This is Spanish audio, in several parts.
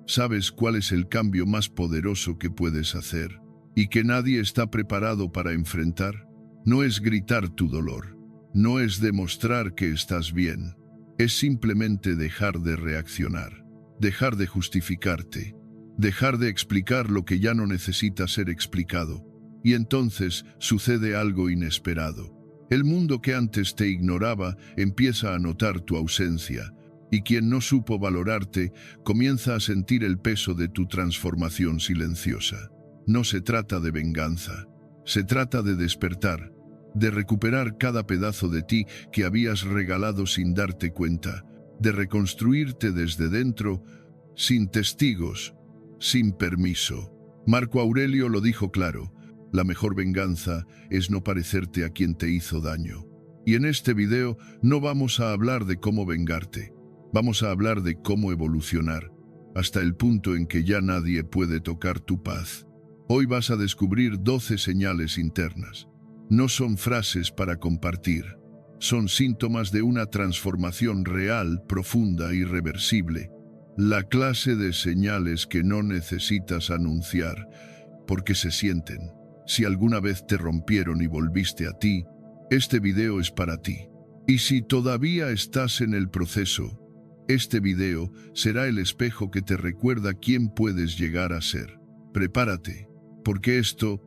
Sabes cuál es el cambio más poderoso que puedes hacer y que nadie está preparado para enfrentar. No es gritar tu dolor, no es demostrar que estás bien, es simplemente dejar de reaccionar, dejar de justificarte, dejar de explicar lo que ya no necesita ser explicado. Y entonces sucede algo inesperado. El mundo que antes te ignoraba empieza a notar tu ausencia, y quien no supo valorarte comienza a sentir el peso de tu transformación silenciosa. No se trata de venganza, se trata de despertar, de recuperar cada pedazo de ti que habías regalado sin darte cuenta, de reconstruirte desde dentro, sin testigos, sin permiso. Marco Aurelio lo dijo claro: la mejor venganza es no parecerte a quien te hizo daño. Y en este video no vamos a hablar de cómo vengarte, vamos a hablar de cómo evolucionar, hasta el punto en que ya nadie puede tocar tu paz. Hoy vas a descubrir 12 señales internas. No son frases para compartir, son síntomas de una transformación real, profunda, irreversible. La clase de señales que no necesitas anunciar, porque se sienten. Si alguna vez te rompieron y volviste a ti, este video es para ti. Y si todavía estás en el proceso, este video será el espejo que te recuerda quién puedes llegar a ser. Prepárate, porque esto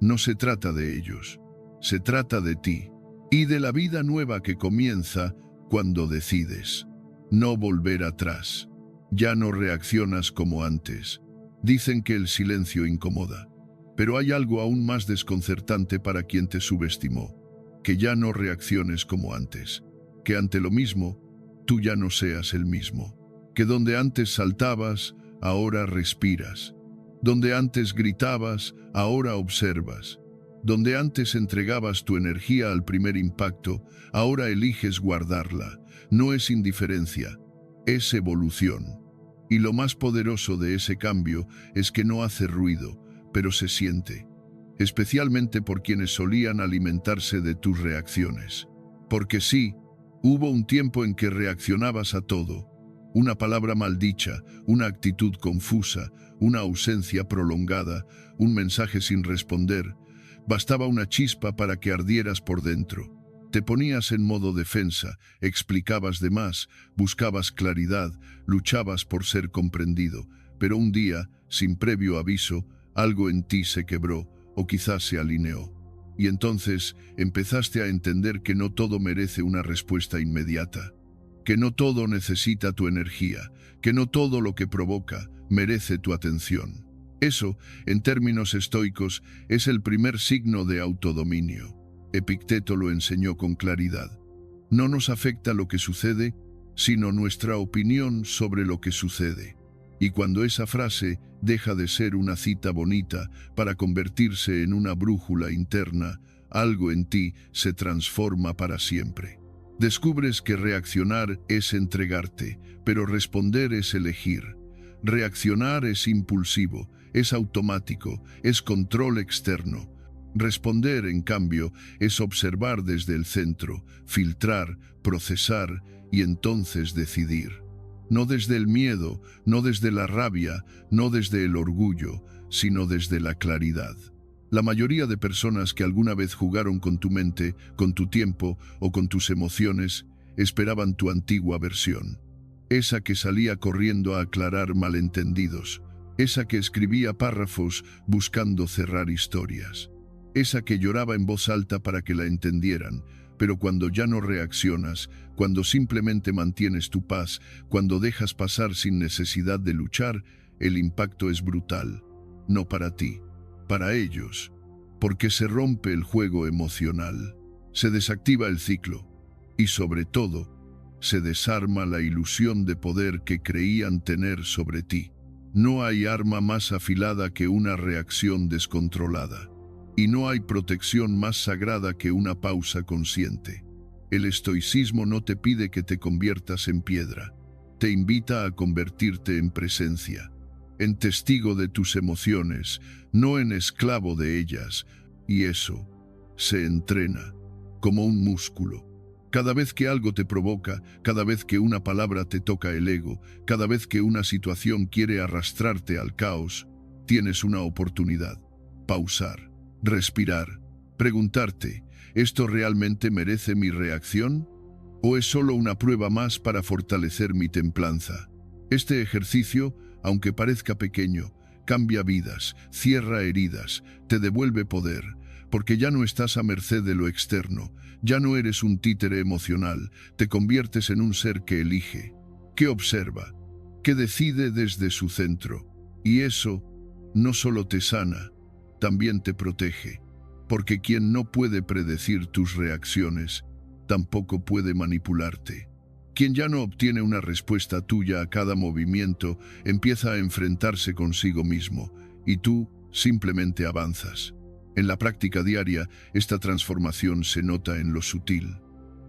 no se trata de ellos, se trata de ti y de la vida nueva que comienza cuando decides no volver atrás. Ya no reaccionas como antes. Dicen que el silencio incomoda, pero hay algo aún más desconcertante para quien te subestimó: que ya no reacciones como antes, que ante lo mismo, tú ya no seas el mismo, que donde antes saltabas, ahora respiras, donde antes gritabas, ahora observas, donde antes entregabas tu energía al primer impacto, ahora eliges guardarla. No es indiferencia, es evolución. Y lo más poderoso de ese cambio es que no hace ruido, pero se siente, especialmente por quienes solían alimentarse de tus reacciones. Porque sí, hubo un tiempo en que reaccionabas a todo: una palabra maldicha, una actitud confusa, una ausencia prolongada, un mensaje sin responder. Bastaba una chispa para que ardieras por dentro. Te ponías en modo defensa, explicabas de más, buscabas claridad, luchabas por ser comprendido. Pero un día, sin previo aviso, algo en ti se quebró, o quizás se alineó. Y entonces empezaste a entender que no todo merece una respuesta inmediata, que no todo necesita tu energía, que no todo lo que provoca merece tu atención. Eso, en términos estoicos, es el primer signo de autodominio. Epicteto lo enseñó con claridad. No nos afecta lo que sucede, sino nuestra opinión sobre lo que sucede. Y cuando esa frase deja de ser una cita bonita para convertirse en una brújula interna, algo en ti se transforma para siempre. Descubres que reaccionar es entregarte, pero responder es elegir. Reaccionar es impulsivo, es automático, es control externo. Responder, en cambio, es observar desde el centro, filtrar, procesar y entonces decidir. No desde el miedo, no desde la rabia, no desde el orgullo, sino desde la claridad. La mayoría de personas que alguna vez jugaron con tu mente, con tu tiempo o con tus emociones, esperaban tu antigua versión. Esa que salía corriendo a aclarar malentendidos, esa que escribía párrafos buscando cerrar historias, esa que lloraba en voz alta para que la entendieran. Pero cuando ya no reaccionas, cuando simplemente mantienes tu paz, cuando dejas pasar sin necesidad de luchar, el impacto es brutal. No para ti, para ellos, porque se rompe el juego emocional, se desactiva el ciclo y, sobre todo, se desarma la ilusión de poder que creían tener sobre ti. No hay arma más afilada que una reacción descontrolada. Y no hay protección más sagrada que una pausa consciente. El estoicismo no te pide que te conviertas en piedra, te invita a convertirte en presencia, en testigo de tus emociones, no en esclavo de ellas, y eso se entrena como un músculo. Cada vez que algo te provoca, cada vez que una palabra te toca el ego, cada vez que una situación quiere arrastrarte al caos, tienes una oportunidad. Pausar, respirar, preguntarte, ¿esto realmente merece mi reacción? ¿O es solo una prueba más para fortalecer mi templanza? Este ejercicio, aunque parezca pequeño, cambia vidas, cierra heridas, te devuelve poder, porque ya no estás a merced de lo externo, ya no eres un títere emocional, te conviertes en un ser que elige, que observa, que decide desde su centro. Y eso no solo te sana, también te protege, porque quien no puede predecir tus reacciones, tampoco puede manipularte. Quien ya no obtiene una respuesta tuya a cada movimiento, empieza a enfrentarse consigo mismo, y tú simplemente avanzas. En la práctica diaria, esta transformación se nota en lo sutil.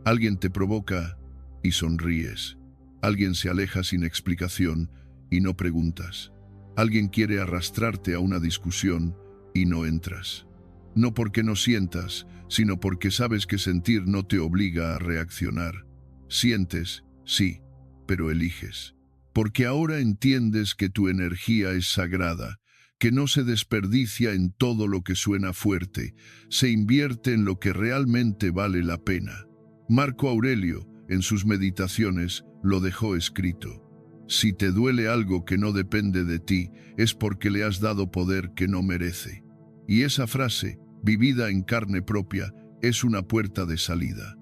Alguien te provoca y sonríes. Alguien se aleja sin explicación y no preguntas. Alguien quiere arrastrarte a una discusión y no entras. No porque no sientas, sino porque sabes que sentir no te obliga a reaccionar. Sientes, sí, pero eliges. Porque ahora entiendes que tu energía es sagrada, que no se desperdicia en todo lo que suena fuerte, se invierte en lo que realmente vale la pena. Marco Aurelio, en sus meditaciones, lo dejó escrito. Si te duele algo que no depende de ti, es porque le has dado poder que no merece. Y esa frase, vivida en carne propia, es una puerta de salida.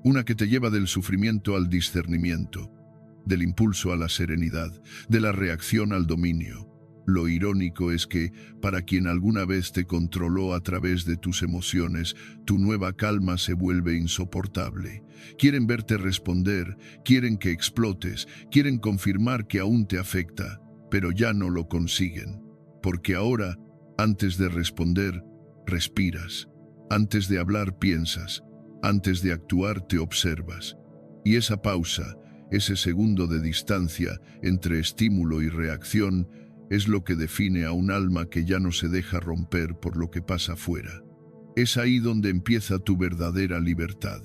Una que te lleva del sufrimiento al discernimiento, del impulso a la serenidad, de la reacción al dominio. Lo irónico es que, para quien alguna vez te controló a través de tus emociones, tu nueva calma se vuelve insoportable. Quieren verte responder, quieren que explotes, quieren confirmar que aún te afecta, pero ya no lo consiguen. Porque ahora, antes de responder, respiras. Antes de hablar, piensas. Antes de actuar, te observas. Y esa pausa, ese segundo de distancia entre estímulo y reacción, es lo que define a un alma que ya no se deja romper por lo que pasa afuera. Es ahí donde empieza tu verdadera libertad.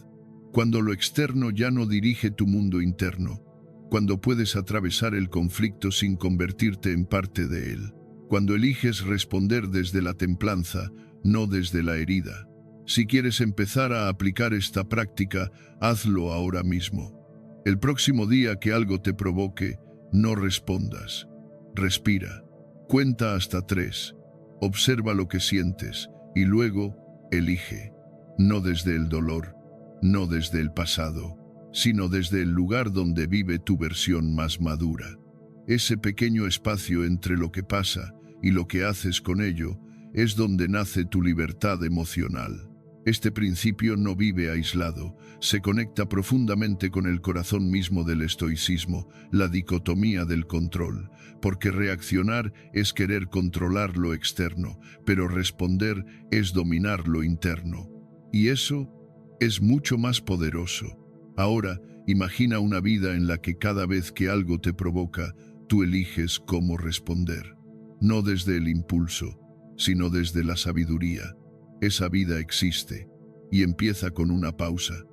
Cuando lo externo ya no dirige tu mundo interno. Cuando puedes atravesar el conflicto sin convertirte en parte de él. Cuando eliges responder desde la templanza, no desde la herida. Si quieres empezar a aplicar esta práctica, hazlo ahora mismo. El próximo día que algo te provoque, no respondas. Respira. Cuenta hasta 3. Observa lo que sientes y luego elige. No desde el dolor, no desde el pasado, sino desde el lugar donde vive tu versión más madura. Ese pequeño espacio entre lo que pasa y lo que haces con ello es donde nace tu libertad emocional. Este principio no vive aislado, se conecta profundamente con el corazón mismo del estoicismo, la dicotomía del control, porque reaccionar es querer controlar lo externo, pero responder es dominar lo interno. Y eso es mucho más poderoso. Ahora, imagina una vida en la que cada vez que algo te provoca, tú eliges cómo responder. No desde el impulso, sino desde la sabiduría. Esa vida existe y empieza con una pausa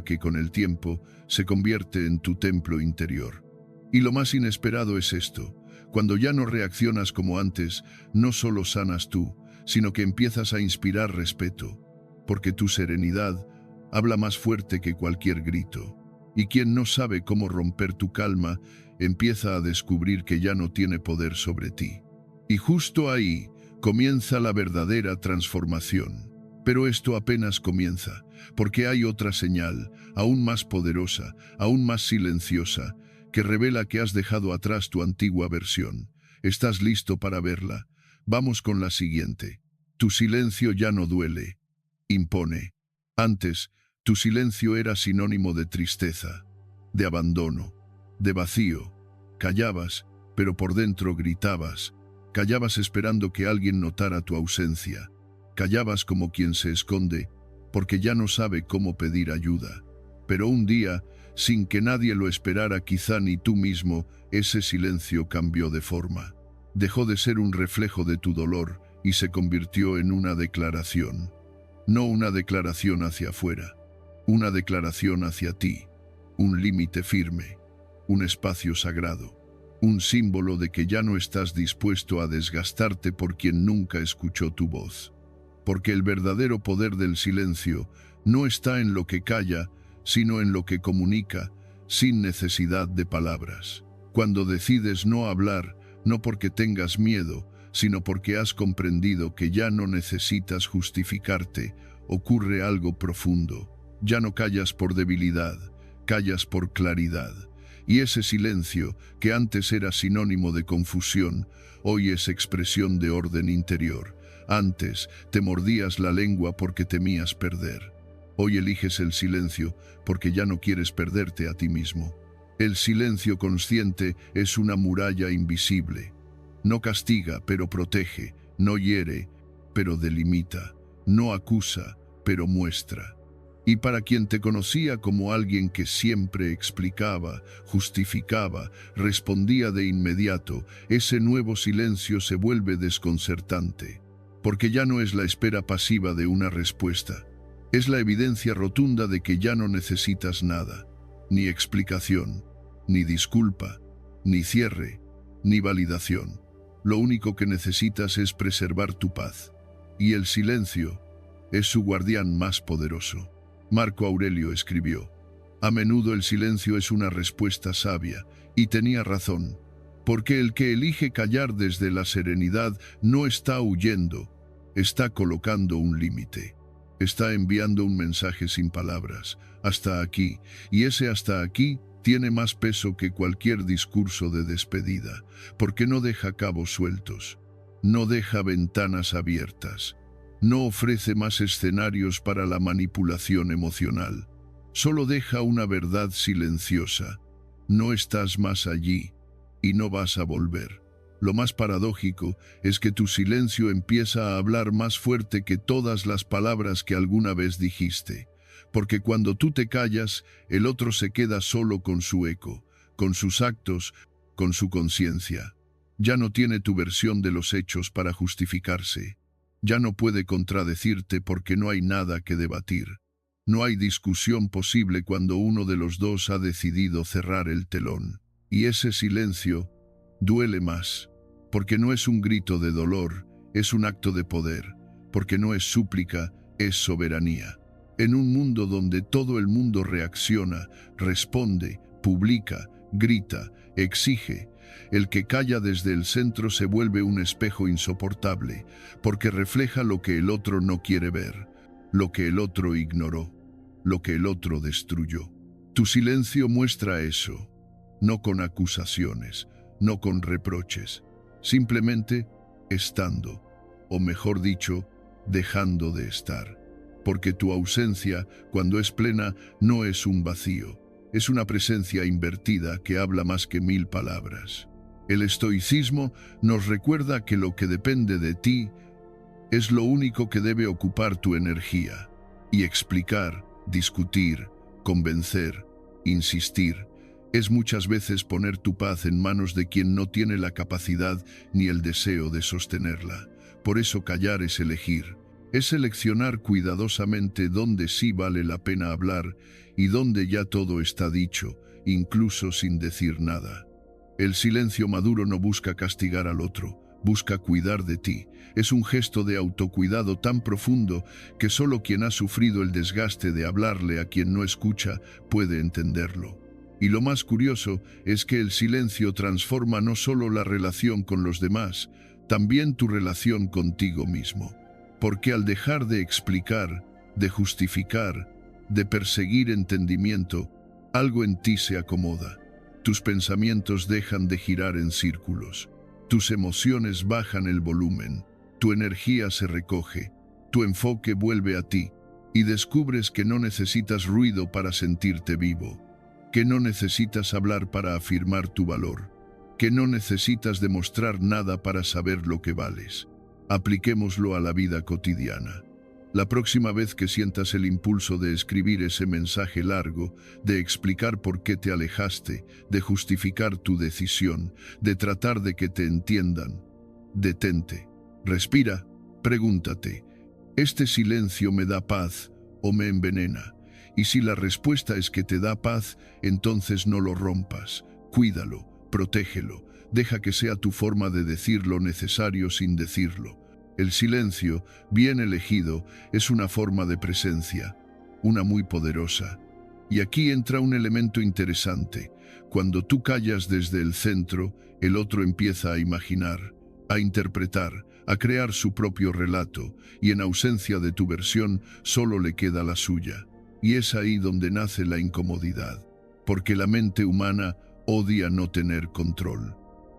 que con el tiempo se convierte en tu templo interior. Y lo más inesperado es esto: cuando ya no reaccionas como antes, no solo sanas tú, sino que empiezas a inspirar respeto, porque tu serenidad habla más fuerte que cualquier grito. Y quien no sabe cómo romper tu calma, empieza a descubrir que ya no tiene poder sobre ti. Y justo ahí comienza la verdadera transformación. Pero esto apenas comienza, porque hay otra señal, aún más poderosa, aún más silenciosa, que revela que has dejado atrás tu antigua versión. ¿Estás listo para verla? Vamos con la siguiente. Tu silencio ya no duele, impone. Antes, tu silencio era sinónimo de tristeza, de abandono, de vacío. Callabas, pero por dentro gritabas. Callabas esperando que alguien notara tu ausencia. Callabas como quien se esconde, porque ya no sabe cómo pedir ayuda. Pero un día, sin que nadie lo esperara, quizá ni tú mismo, ese silencio cambió de forma. Dejó de ser un reflejo de tu dolor y se convirtió en una declaración. No una declaración hacia afuera, una declaración hacia ti, un límite firme, un espacio sagrado, un símbolo de que ya no estás dispuesto a desgastarte por quien nunca escuchó tu voz. Porque el verdadero poder del silencio no está en lo que calla, sino en lo que comunica, sin necesidad de palabras. Cuando decides no hablar, no porque tengas miedo, sino porque has comprendido que ya no necesitas justificarte, ocurre algo profundo. Ya no callas por debilidad, callas por claridad. Y ese silencio, que antes era sinónimo de confusión, hoy es expresión de orden interior. Antes te mordías la lengua porque temías perder. Hoy eliges el silencio porque ya no quieres perderte a ti mismo. El silencio consciente es una muralla invisible. No castiga, pero protege. No hiere, pero delimita. No acusa, pero muestra. Y para quien te conocía como alguien que siempre explicaba, justificaba, respondía de inmediato, ese nuevo silencio se vuelve desconcertante. Porque ya no es la espera pasiva de una respuesta. Es la evidencia rotunda de que ya no necesitas nada. Ni explicación, ni disculpa, ni cierre, ni validación. Lo único que necesitas es preservar tu paz. Y el silencio es su guardián más poderoso. Marco Aurelio escribió: a menudo el silencio es una respuesta sabia, y tenía razón, porque el que elige callar desde la serenidad no está huyendo, está colocando un límite, está enviando un mensaje sin palabras, hasta aquí, y ese hasta aquí tiene más peso que cualquier discurso de despedida, porque no deja cabos sueltos, no deja ventanas abiertas. No ofrece más escenarios para la manipulación emocional. Solo deja una verdad silenciosa. No estás más allí y no vas a volver. Lo más paradójico es que tu silencio empieza a hablar más fuerte que todas las palabras que alguna vez dijiste. Porque cuando tú te callas, el otro se queda solo con su eco, con sus actos, con su conciencia. Ya no tiene tu versión de los hechos para justificarse. Ya no puede contradecirte porque no hay nada que debatir. No hay discusión posible cuando uno de los dos ha decidido cerrar el telón. Y ese silencio duele más, porque no es un grito de dolor, es un acto de poder, porque no es súplica, es soberanía. En un mundo donde todo el mundo reacciona, responde, publica, grita, exige, el que calla desde el centro se vuelve un espejo insoportable, porque refleja lo que el otro no quiere ver, lo que el otro ignoró, lo que el otro destruyó. Tu silencio muestra eso, no con acusaciones, no con reproches, simplemente estando, o mejor dicho, dejando de estar. Porque tu ausencia, cuando es plena, no es un vacío, es una presencia invertida que habla más que 1000 palabras. El estoicismo nos recuerda que lo que depende de ti es lo único que debe ocupar tu energía, y explicar, discutir, convencer, insistir, es muchas veces poner tu paz en manos de quien no tiene la capacidad ni el deseo de sostenerla. Por eso callar es elegir, es seleccionar cuidadosamente dónde sí vale la pena hablar y dónde ya todo está dicho, incluso sin decir nada. El silencio maduro no busca castigar al otro, busca cuidar de ti. Es un gesto de autocuidado tan profundo que solo quien ha sufrido el desgaste de hablarle a quien no escucha puede entenderlo. Y lo más curioso es que el silencio transforma no solo la relación con los demás, también tu relación contigo mismo. Porque al dejar de explicar, de justificar, de perseguir entendimiento, algo en ti se acomoda. Tus pensamientos dejan de girar en círculos. Tus emociones bajan el volumen. Tu energía se recoge. Tu enfoque vuelve a ti. Y descubres que no necesitas ruido para sentirte vivo. Que no necesitas hablar para afirmar tu valor. Que no necesitas demostrar nada para saber lo que vales. Apliquémoslo a la vida cotidiana. La próxima vez que sientas el impulso de escribir ese mensaje largo, de explicar por qué te alejaste, de justificar tu decisión, de tratar de que te entiendan, detente, respira, pregúntate, ¿este silencio me da paz o me envenena? Y si la respuesta es que te da paz, entonces no lo rompas. Cuídalo, protégelo, deja que sea tu forma de decir lo necesario sin decirlo. El silencio, bien elegido, es una forma de presencia, una muy poderosa. Y aquí entra un elemento interesante. Cuando tú callas desde el centro, el otro empieza a imaginar, a interpretar, a crear su propio relato, y en ausencia de tu versión, solo le queda la suya. Y es ahí donde nace la incomodidad, porque la mente humana odia no tener control.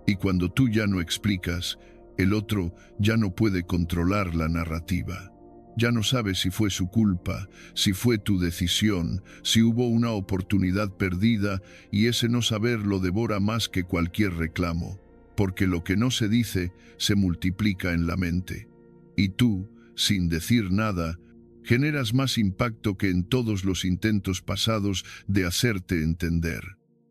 Y cuando tú ya no explicas, el otro ya no puede controlar la narrativa. Ya no sabe si fue su culpa, si fue tu decisión, si hubo una oportunidad perdida, y ese no saber lo devora más que cualquier reclamo, porque lo que no se dice se multiplica en la mente. Y tú, sin decir nada, generas más impacto que en todos los intentos pasados de hacerte entender.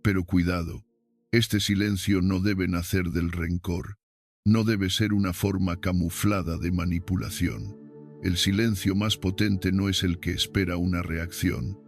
Pero cuidado, este silencio no debe nacer del rencor, no debe ser una forma camuflada de manipulación. El silencio más potente no es el que espera una reacción,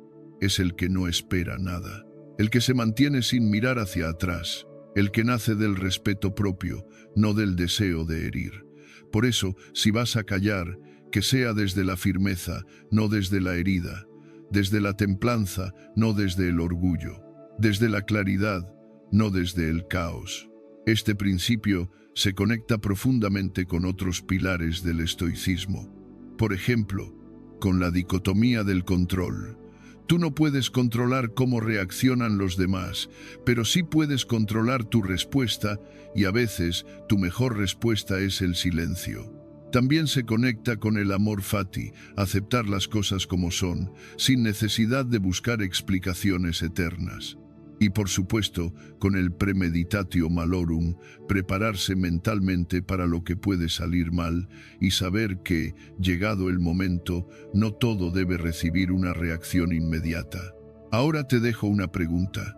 es el que no espera nada, el que se mantiene sin mirar hacia atrás, el que nace del respeto propio, no del deseo de herir. Por eso, si vas a callar, que sea desde la firmeza, no desde la herida, desde la templanza, no desde el orgullo, desde la claridad, no desde el caos. Este principio se conecta profundamente con otros pilares del estoicismo. Por ejemplo, con la dicotomía del control. Tú no puedes controlar cómo reaccionan los demás, pero sí puedes controlar tu respuesta, y a veces tu mejor respuesta es el silencio. También se conecta con el amor fati, aceptar las cosas como son, sin necesidad de buscar explicaciones eternas. Y por supuesto, con el premeditatio malorum, prepararse mentalmente para lo que puede salir mal y saber que, llegado el momento, no todo debe recibir una reacción inmediata. Ahora te dejo una pregunta,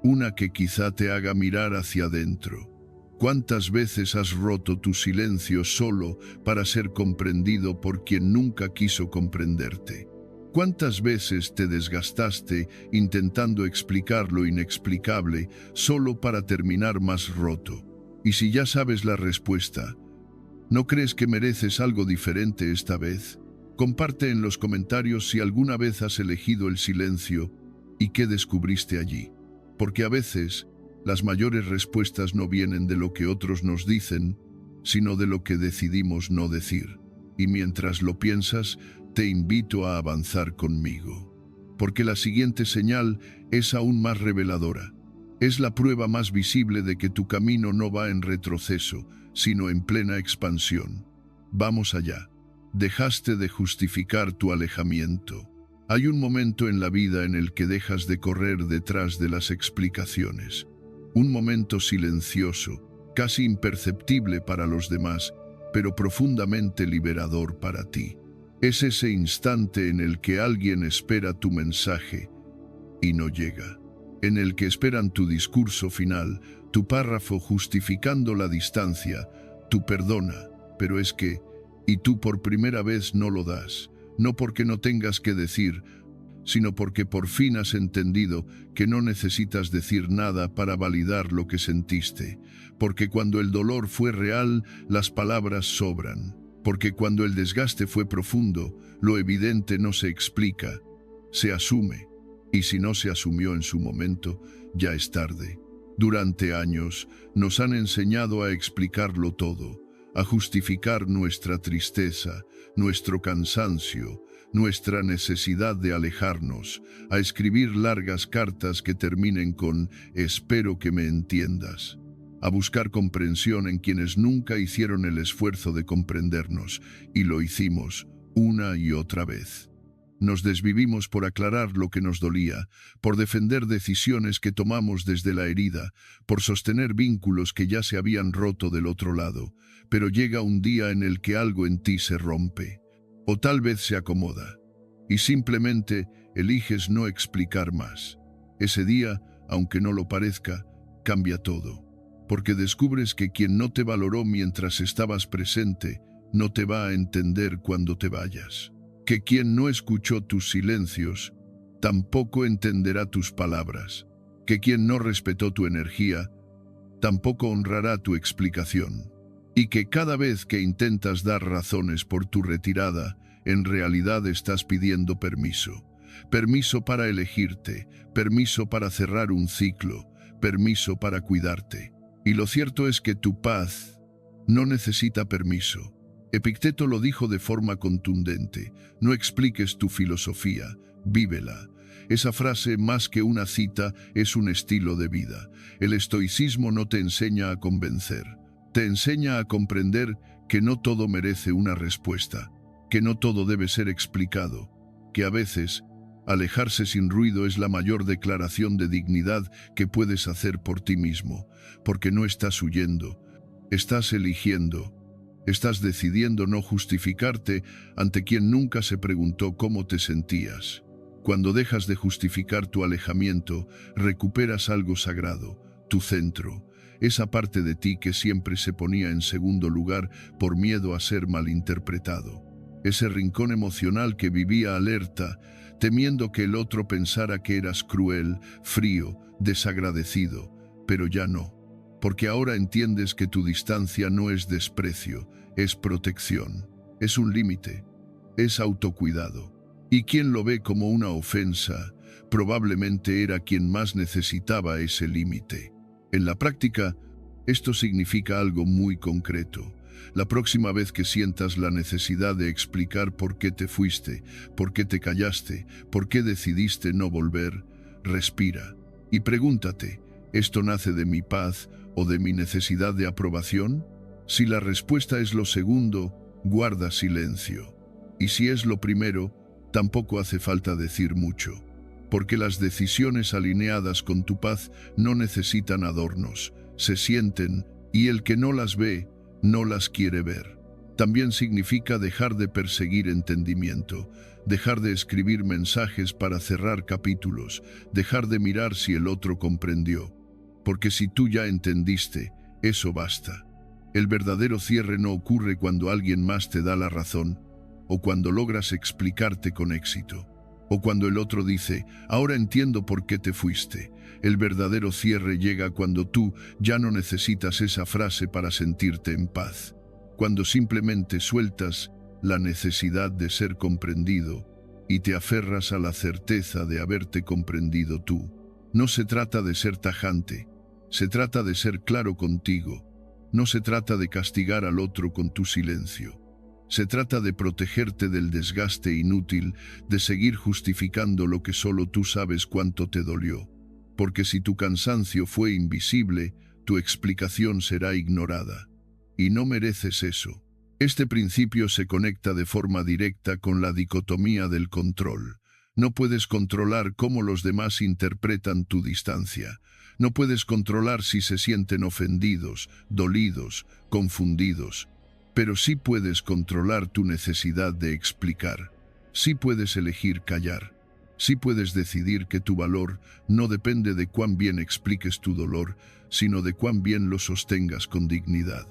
una que quizá te haga mirar hacia adentro. ¿Cuántas veces has roto tu silencio solo para ser comprendido por quien nunca quiso comprenderte? ¿Cuántas veces te desgastaste intentando explicar lo inexplicable solo para terminar más roto? Y si ya sabes la respuesta, ¿no crees que mereces algo diferente esta vez? Comparte en los comentarios si alguna vez has elegido el silencio y qué descubriste allí. Porque a veces las mayores respuestas no vienen de lo que otros nos dicen, sino de lo que decidimos no decir. Y mientras lo piensas, te invito a avanzar conmigo, porque la siguiente señal es aún más reveladora. Es la prueba más visible de que tu camino no va en retroceso, sino en plena expansión. Vamos allá. Dejaste de justificar tu alejamiento. Hay un momento en la vida en el que dejas de correr detrás de las explicaciones. Un momento silencioso, casi imperceptible para los demás, pero profundamente liberador para ti. Es ese instante en el que alguien espera tu mensaje y no llega, en el que esperan tu discurso final, tu párrafo justificando la distancia, tu perdona, pero es que, y tú por primera vez no lo das, no porque no tengas que decir, sino porque por fin has entendido que no necesitas decir nada para validar lo que sentiste, porque cuando el dolor fue real, las palabras sobran. Porque cuando el desgaste fue profundo, lo evidente no se explica, se asume, y si no se asumió en su momento, ya es tarde. Durante años nos han enseñado a explicarlo todo, a justificar nuestra tristeza, nuestro cansancio, nuestra necesidad de alejarnos, a escribir largas cartas que terminen con «espero que me entiendas», a buscar comprensión en quienes nunca hicieron el esfuerzo de comprendernos, y lo hicimos una y otra vez. Nos desvivimos por aclarar lo que nos dolía, por defender decisiones que tomamos desde la herida, por sostener vínculos que ya se habían roto del otro lado, pero llega un día en el que algo en ti se rompe, o tal vez se acomoda, y simplemente eliges no explicar más. Ese día, aunque no lo parezca, cambia todo. Porque descubres que quien no te valoró mientras estabas presente, no te va a entender cuando te vayas. Que quien no escuchó tus silencios, tampoco entenderá tus palabras, que quien no respetó tu energía, tampoco honrará tu explicación, y que cada vez que intentas dar razones por tu retirada, en realidad estás pidiendo permiso. Permiso para elegirte, permiso para cerrar un ciclo, permiso para cuidarte. Y lo cierto es que tu paz no necesita permiso. Epicteto lo dijo de forma contundente: no expliques tu filosofía, vívela. Esa frase, más que una cita, es un estilo de vida. El estoicismo no te enseña a convencer, te enseña a comprender que no todo merece una respuesta, que no todo debe ser explicado, que a veces alejarse sin ruido es la mayor declaración de dignidad que puedes hacer por ti mismo, porque no estás huyendo, estás eligiendo, estás decidiendo no justificarte ante quien nunca se preguntó cómo te sentías. Cuando dejas de justificar tu alejamiento, recuperas algo sagrado, tu centro, esa parte de ti que siempre se ponía en segundo lugar por miedo a ser malinterpretado. Ese rincón emocional que vivía alerta, temiendo que el otro pensara que eras cruel, frío, desagradecido, pero ya no, porque ahora entiendes que tu distancia no es desprecio, es protección, es un límite, es autocuidado. Y quien lo ve como una ofensa, probablemente era quien más necesitaba ese límite. En la práctica, esto significa algo muy concreto. La próxima vez que sientas la necesidad de explicar por qué te fuiste, por qué te callaste, por qué decidiste no volver, respira y pregúntate: ¿esto nace de mi paz o de mi necesidad de aprobación? Si la respuesta es lo segundo, guarda silencio. Y si es lo primero, tampoco hace falta decir mucho, porque las decisiones alineadas con tu paz no necesitan adornos, se sienten, y el que no las ve, no las quiere ver. También significa dejar de perseguir entendimiento, dejar de escribir mensajes para cerrar capítulos, dejar de mirar si el otro comprendió, porque si tú ya entendiste, eso basta. El verdadero cierre no ocurre cuando alguien más te da la razón, o cuando logras explicarte con éxito, o cuando el otro dice: ahora entiendo por qué te fuiste. El verdadero cierre llega cuando tú ya no necesitas esa frase para sentirte en paz, cuando simplemente sueltas la necesidad de ser comprendido y te aferras a la certeza de haberte comprendido tú. No se trata de ser tajante, se trata de ser claro contigo, no se trata de castigar al otro con tu silencio. Se trata de protegerte del desgaste inútil, de seguir justificando lo que solo tú sabes cuánto te dolió. Porque si tu cansancio fue invisible, tu explicación será ignorada. Y no mereces eso. Este principio se conecta de forma directa con la dicotomía del control. No puedes controlar cómo los demás interpretan tu distancia. No puedes controlar si se sienten ofendidos, dolidos, confundidos. Pero sí puedes controlar tu necesidad de explicar. Sí puedes elegir callar. Sí puedes decidir que tu valor no depende de cuán bien expliques tu dolor, sino de cuán bien lo sostengas con dignidad.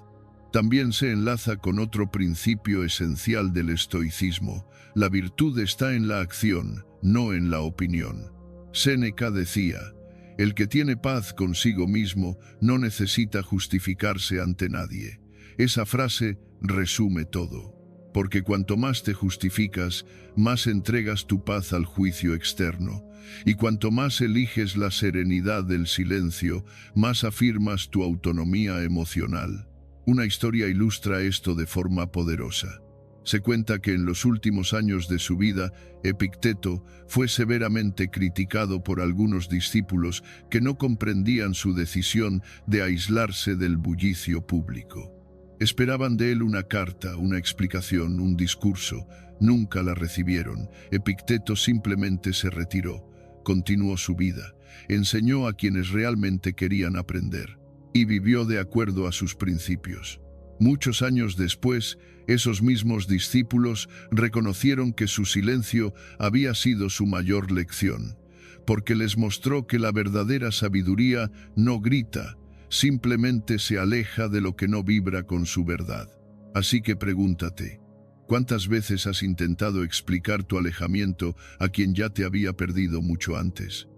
También se enlaza con otro principio esencial del estoicismo: la virtud está en la acción, no en la opinión. Séneca decía: el que tiene paz consigo mismo no necesita justificarse ante nadie. Esa frase resume todo, porque cuanto más te justificas, más entregas tu paz al juicio externo, y cuanto más eliges la serenidad del silencio, más afirmas tu autonomía emocional. Una historia ilustra esto de forma poderosa. Se cuenta que en los últimos años de su vida, Epicteto fue severamente criticado por algunos discípulos que no comprendían su decisión de aislarse del bullicio público. Esperaban de él una carta, una explicación, un discurso. Nunca la recibieron. Epicteto simplemente se retiró, continuó su vida, enseñó a quienes realmente querían aprender y vivió de acuerdo a sus principios. Muchos años después, esos mismos discípulos reconocieron que su silencio había sido su mayor lección, porque les mostró que la verdadera sabiduría no grita, simplemente se aleja de lo que no vibra con su verdad. Así que pregúntate, ¿Cuántas veces has intentado explicar tu alejamiento a quien ya te había perdido mucho antes?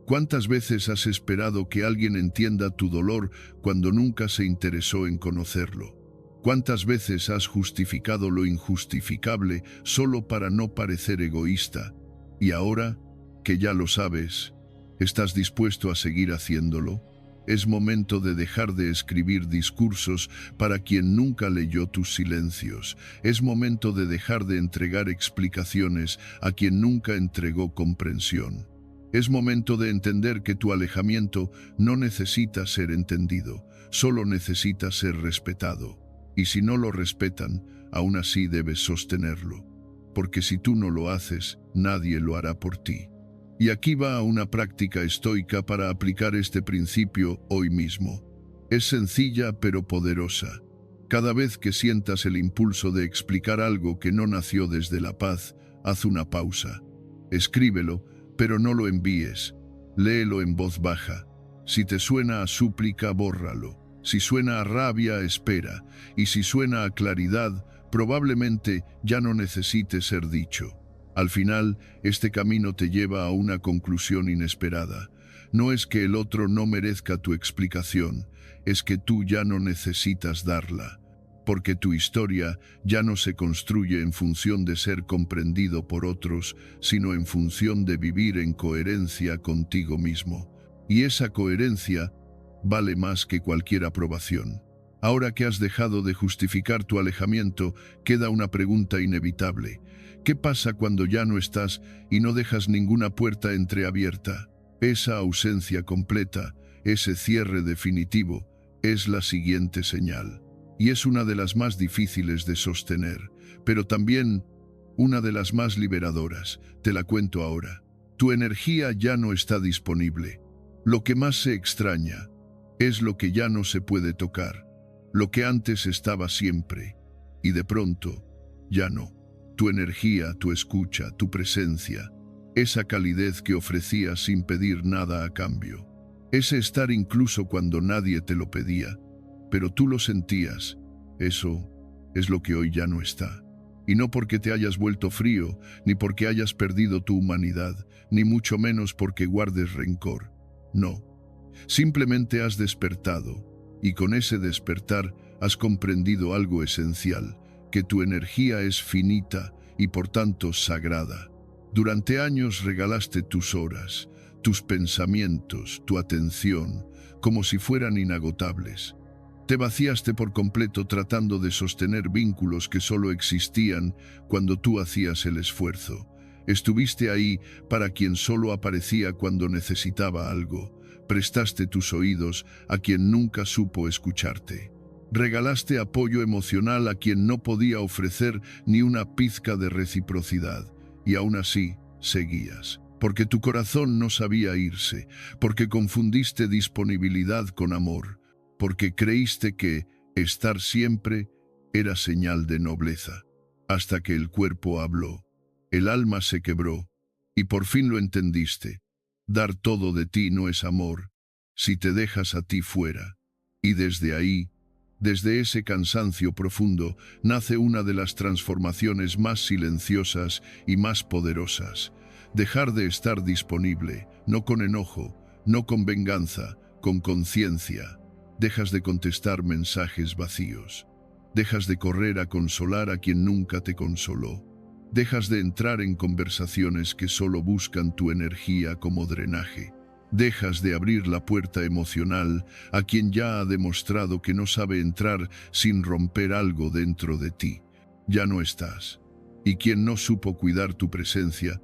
¿Cuántas veces has esperado que alguien entienda tu dolor cuando nunca se interesó en conocerlo? ¿Cuántas veces has justificado lo injustificable solo para no parecer egoísta? Y ahora, que ya lo sabes, ¿estás dispuesto a seguir haciéndolo? Es momento de dejar de escribir discursos para quien nunca leyó tus silencios. Es momento de dejar de entregar explicaciones a quien nunca entregó comprensión. Es momento de entender que tu alejamiento no necesita ser entendido, solo necesita ser respetado. Y si no lo respetan, aún así debes sostenerlo. Porque si tú no lo haces, nadie lo hará por ti. Y aquí va una práctica estoica para aplicar este principio hoy mismo. Es sencilla pero poderosa. Cada vez que sientas el impulso de explicar algo que no nació desde la paz, haz una pausa. Escríbelo, pero no lo envíes. Léelo en voz baja. Si te suena a súplica, bórralo. Si suena a rabia, espera. Y si suena a claridad, probablemente ya no necesite ser dicho. Al final, este camino te lleva a una conclusión inesperada. No es que el otro no merezca tu explicación, es que tú ya no necesitas darla, porque tu historia ya no se construye en función de ser comprendido por otros, sino en función de vivir en coherencia contigo mismo. Y esa coherencia vale más que cualquier aprobación. Ahora que has dejado de justificar tu alejamiento, queda una pregunta inevitable. ¿Qué pasa cuando ya no estás y no dejas ninguna puerta entreabierta? Esa ausencia completa, ese cierre definitivo, es la siguiente señal. Y es una de las más difíciles de sostener, pero también una de las más liberadoras. Te la cuento ahora. Tu energía ya no está disponible. Lo que más se extraña es lo que ya no se puede tocar, lo que antes estaba siempre, y de pronto ya no. Tu energía, tu escucha, tu presencia, esa calidez que ofrecías sin pedir nada a cambio, ese estar incluso cuando nadie te lo pedía, pero tú lo sentías, eso es lo que hoy ya no está. Y no porque te hayas vuelto frío, ni porque hayas perdido tu humanidad, ni mucho menos porque guardes rencor. No, simplemente has despertado, y con ese despertar has comprendido algo esencial, que tu energía es finita y por tanto sagrada. Durante años regalaste tus horas, tus pensamientos, tu atención, como si fueran inagotables. Te vaciaste por completo tratando de sostener vínculos que solo existían cuando tú hacías el esfuerzo. Estuviste ahí para quien solo aparecía cuando necesitaba algo. Prestaste tus oídos a quien nunca supo escucharte. Regalaste apoyo emocional a quien no podía ofrecer ni una pizca de reciprocidad, y aún así seguías, porque tu corazón no sabía irse, porque confundiste disponibilidad con amor, porque creíste que estar siempre era señal de nobleza, hasta que el cuerpo habló, el alma se quebró, y por fin lo entendiste. Dar todo de ti no es amor, si te dejas a ti fuera, y desde ahí, desde ese cansancio profundo, nace una de las transformaciones más silenciosas y más poderosas. Dejar de estar disponible, no con enojo, no con venganza, con conciencia. Dejas de contestar mensajes vacíos. Dejas de correr a consolar a quien nunca te consoló. Dejas de entrar en conversaciones que solo buscan tu energía como drenaje. Dejas de abrir la puerta emocional a quien ya ha demostrado que no sabe entrar sin romper algo dentro de ti. Ya no estás. Y quien no supo cuidar tu presencia,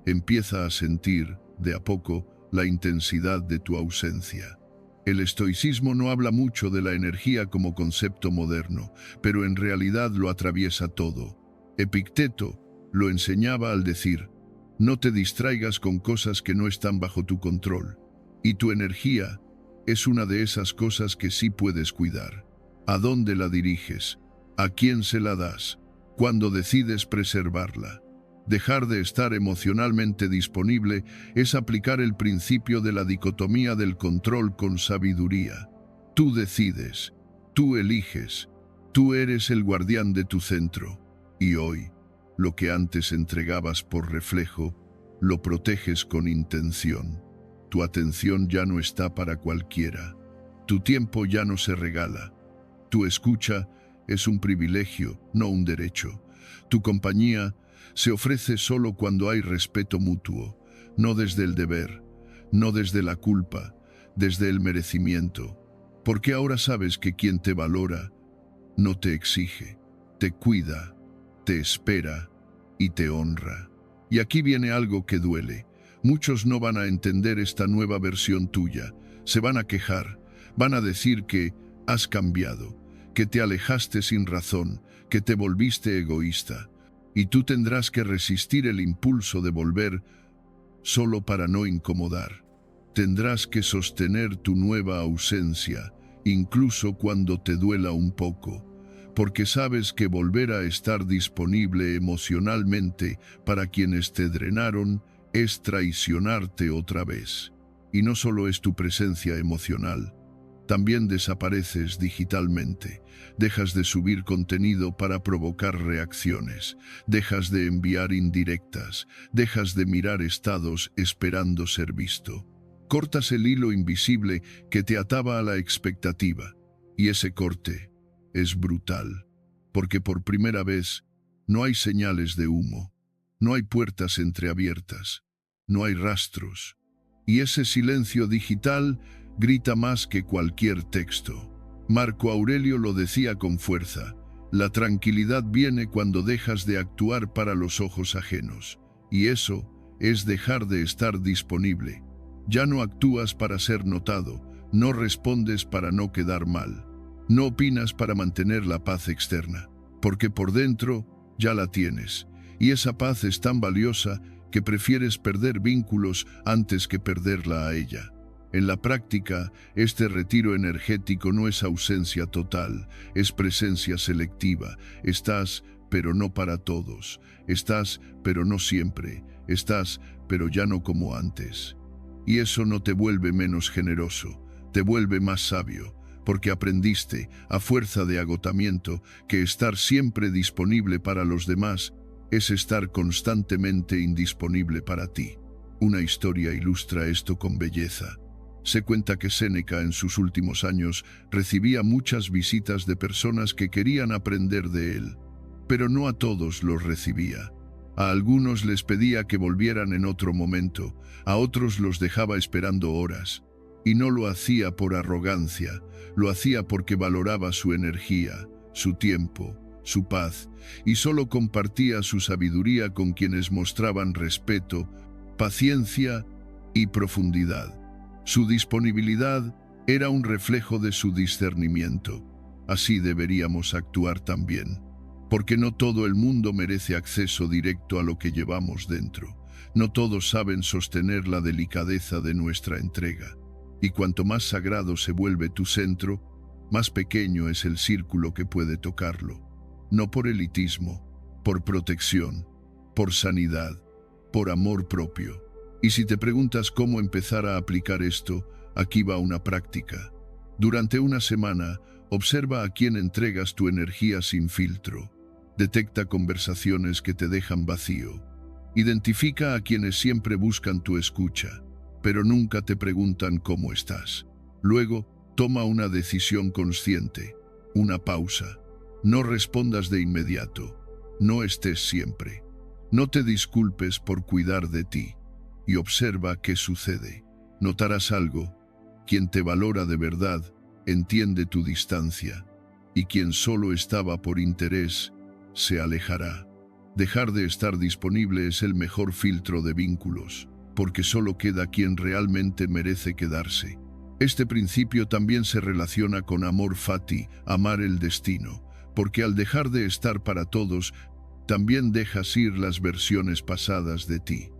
empieza a sentir, de a poco, la intensidad de tu ausencia. El estoicismo no habla mucho de la energía como concepto moderno, pero en realidad lo atraviesa todo. Epicteto lo enseñaba al decir: no te distraigas con cosas que no están bajo tu control. Y tu energía es una de esas cosas que sí puedes cuidar. ¿A dónde la diriges? ¿A quién se la das? ¿Cuándo decides preservarla? Dejar de estar emocionalmente disponible es aplicar el principio de la dicotomía del control con sabiduría. Tú decides, tú eliges, tú eres el guardián de tu centro. Y hoy, lo que antes entregabas por reflejo, lo proteges con intención. Tu atención ya no está para cualquiera. Tu tiempo ya no se regala. Tu escucha es un privilegio, no un derecho. Tu compañía se ofrece solo cuando hay respeto mutuo, no desde el deber, no desde la culpa, desde el merecimiento. Porque ahora sabes que quien te valora no te exige, te cuida, te espera y te honra. Y aquí viene algo que duele. Muchos no van a entender esta nueva versión tuya. Se van a quejar, van a decir que has cambiado, que te alejaste sin razón, que te volviste egoísta. Y tú tendrás que resistir el impulso de volver solo para no incomodar. Tendrás que sostener tu nueva ausencia, incluso cuando te duela un poco, porque sabes que volver a estar disponible emocionalmente para quienes te drenaron es traicionarte otra vez. Y no solo es tu presencia emocional, también desapareces digitalmente, dejas de subir contenido para provocar reacciones, dejas de enviar indirectas, dejas de mirar estados esperando ser visto. Cortas el hilo invisible que te ataba a la expectativa, y ese corte es brutal, porque por primera vez no hay señales de humo, no hay puertas entreabiertas, no hay rastros, y ese silencio digital grita más que cualquier texto. Marco Aurelio lo decía con fuerza: la tranquilidad viene cuando dejas de actuar para los ojos ajenos, y eso es dejar de estar disponible. Ya no actúas para ser notado, no respondes para no quedar mal, no opinas para mantener la paz externa, porque por dentro ya la tienes, y esa paz es tan valiosa que prefieres perder vínculos antes que perderla a ella. En la práctica, este retiro energético no es ausencia total, es presencia selectiva. Estás, pero no para todos. Estás, pero no siempre. Estás, pero ya no como antes. Y eso no te vuelve menos generoso, te vuelve más sabio, porque aprendiste, a fuerza de agotamiento, que estar siempre disponible para los demás es estar constantemente indisponible para ti. Una historia ilustra esto con belleza. Se cuenta que Séneca en sus últimos años recibía muchas visitas de personas que querían aprender de él, pero no a todos los recibía. A algunos les pedía que volvieran en otro momento, a otros los dejaba esperando horas. Y no lo hacía por arrogancia, lo hacía porque valoraba su energía, su tiempo, su paz, y solo compartía su sabiduría con quienes mostraban respeto, paciencia y profundidad. Su disponibilidad era un reflejo de su discernimiento. Así deberíamos actuar también, porque no todo el mundo merece acceso directo a lo que llevamos dentro. No todos saben sostener la delicadeza de nuestra entrega. Y cuanto más sagrado se vuelve tu centro, más pequeño es el círculo que puede tocarlo. No por elitismo, por protección, por sanidad, por amor propio. Y si te preguntas cómo empezar a aplicar esto, aquí va una práctica. Durante una semana, observa a quién entregas tu energía sin filtro. Detecta conversaciones que te dejan vacío. Identifica a quienes siempre buscan tu escucha, pero nunca te preguntan cómo estás. Luego, toma una decisión consciente, una pausa. No respondas de inmediato. No estés siempre. No te disculpes por cuidar de ti. Y observa qué sucede. Notarás algo. Quien te valora de verdad entiende tu distancia, y quien solo estaba por interés se alejará. Dejar de estar disponible es el mejor filtro de vínculos, porque solo queda quien realmente merece quedarse. Este principio también se relaciona con amor fati, amar el destino, porque al dejar de estar para todos, también dejas ir las versiones pasadas de ti.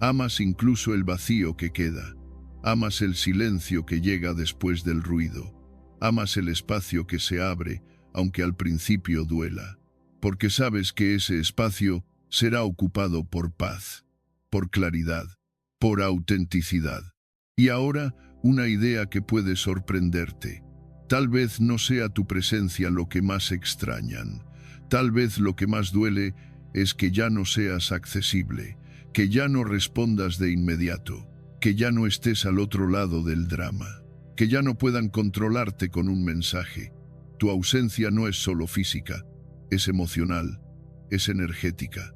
Amas incluso el vacío que queda. Amas el silencio que llega después del ruido. Amas el espacio que se abre, aunque al principio duela, porque sabes que ese espacio será ocupado por paz, por claridad, por autenticidad. Y ahora, una idea que puede sorprenderte. Tal vez no sea tu presencia lo que más extrañan. Tal vez lo que más duele es que ya no seas accesible, que ya no respondas de inmediato, que ya no estés al otro lado del drama, que ya no puedan controlarte con un mensaje. Tu ausencia no es solo física, es emocional, es energética,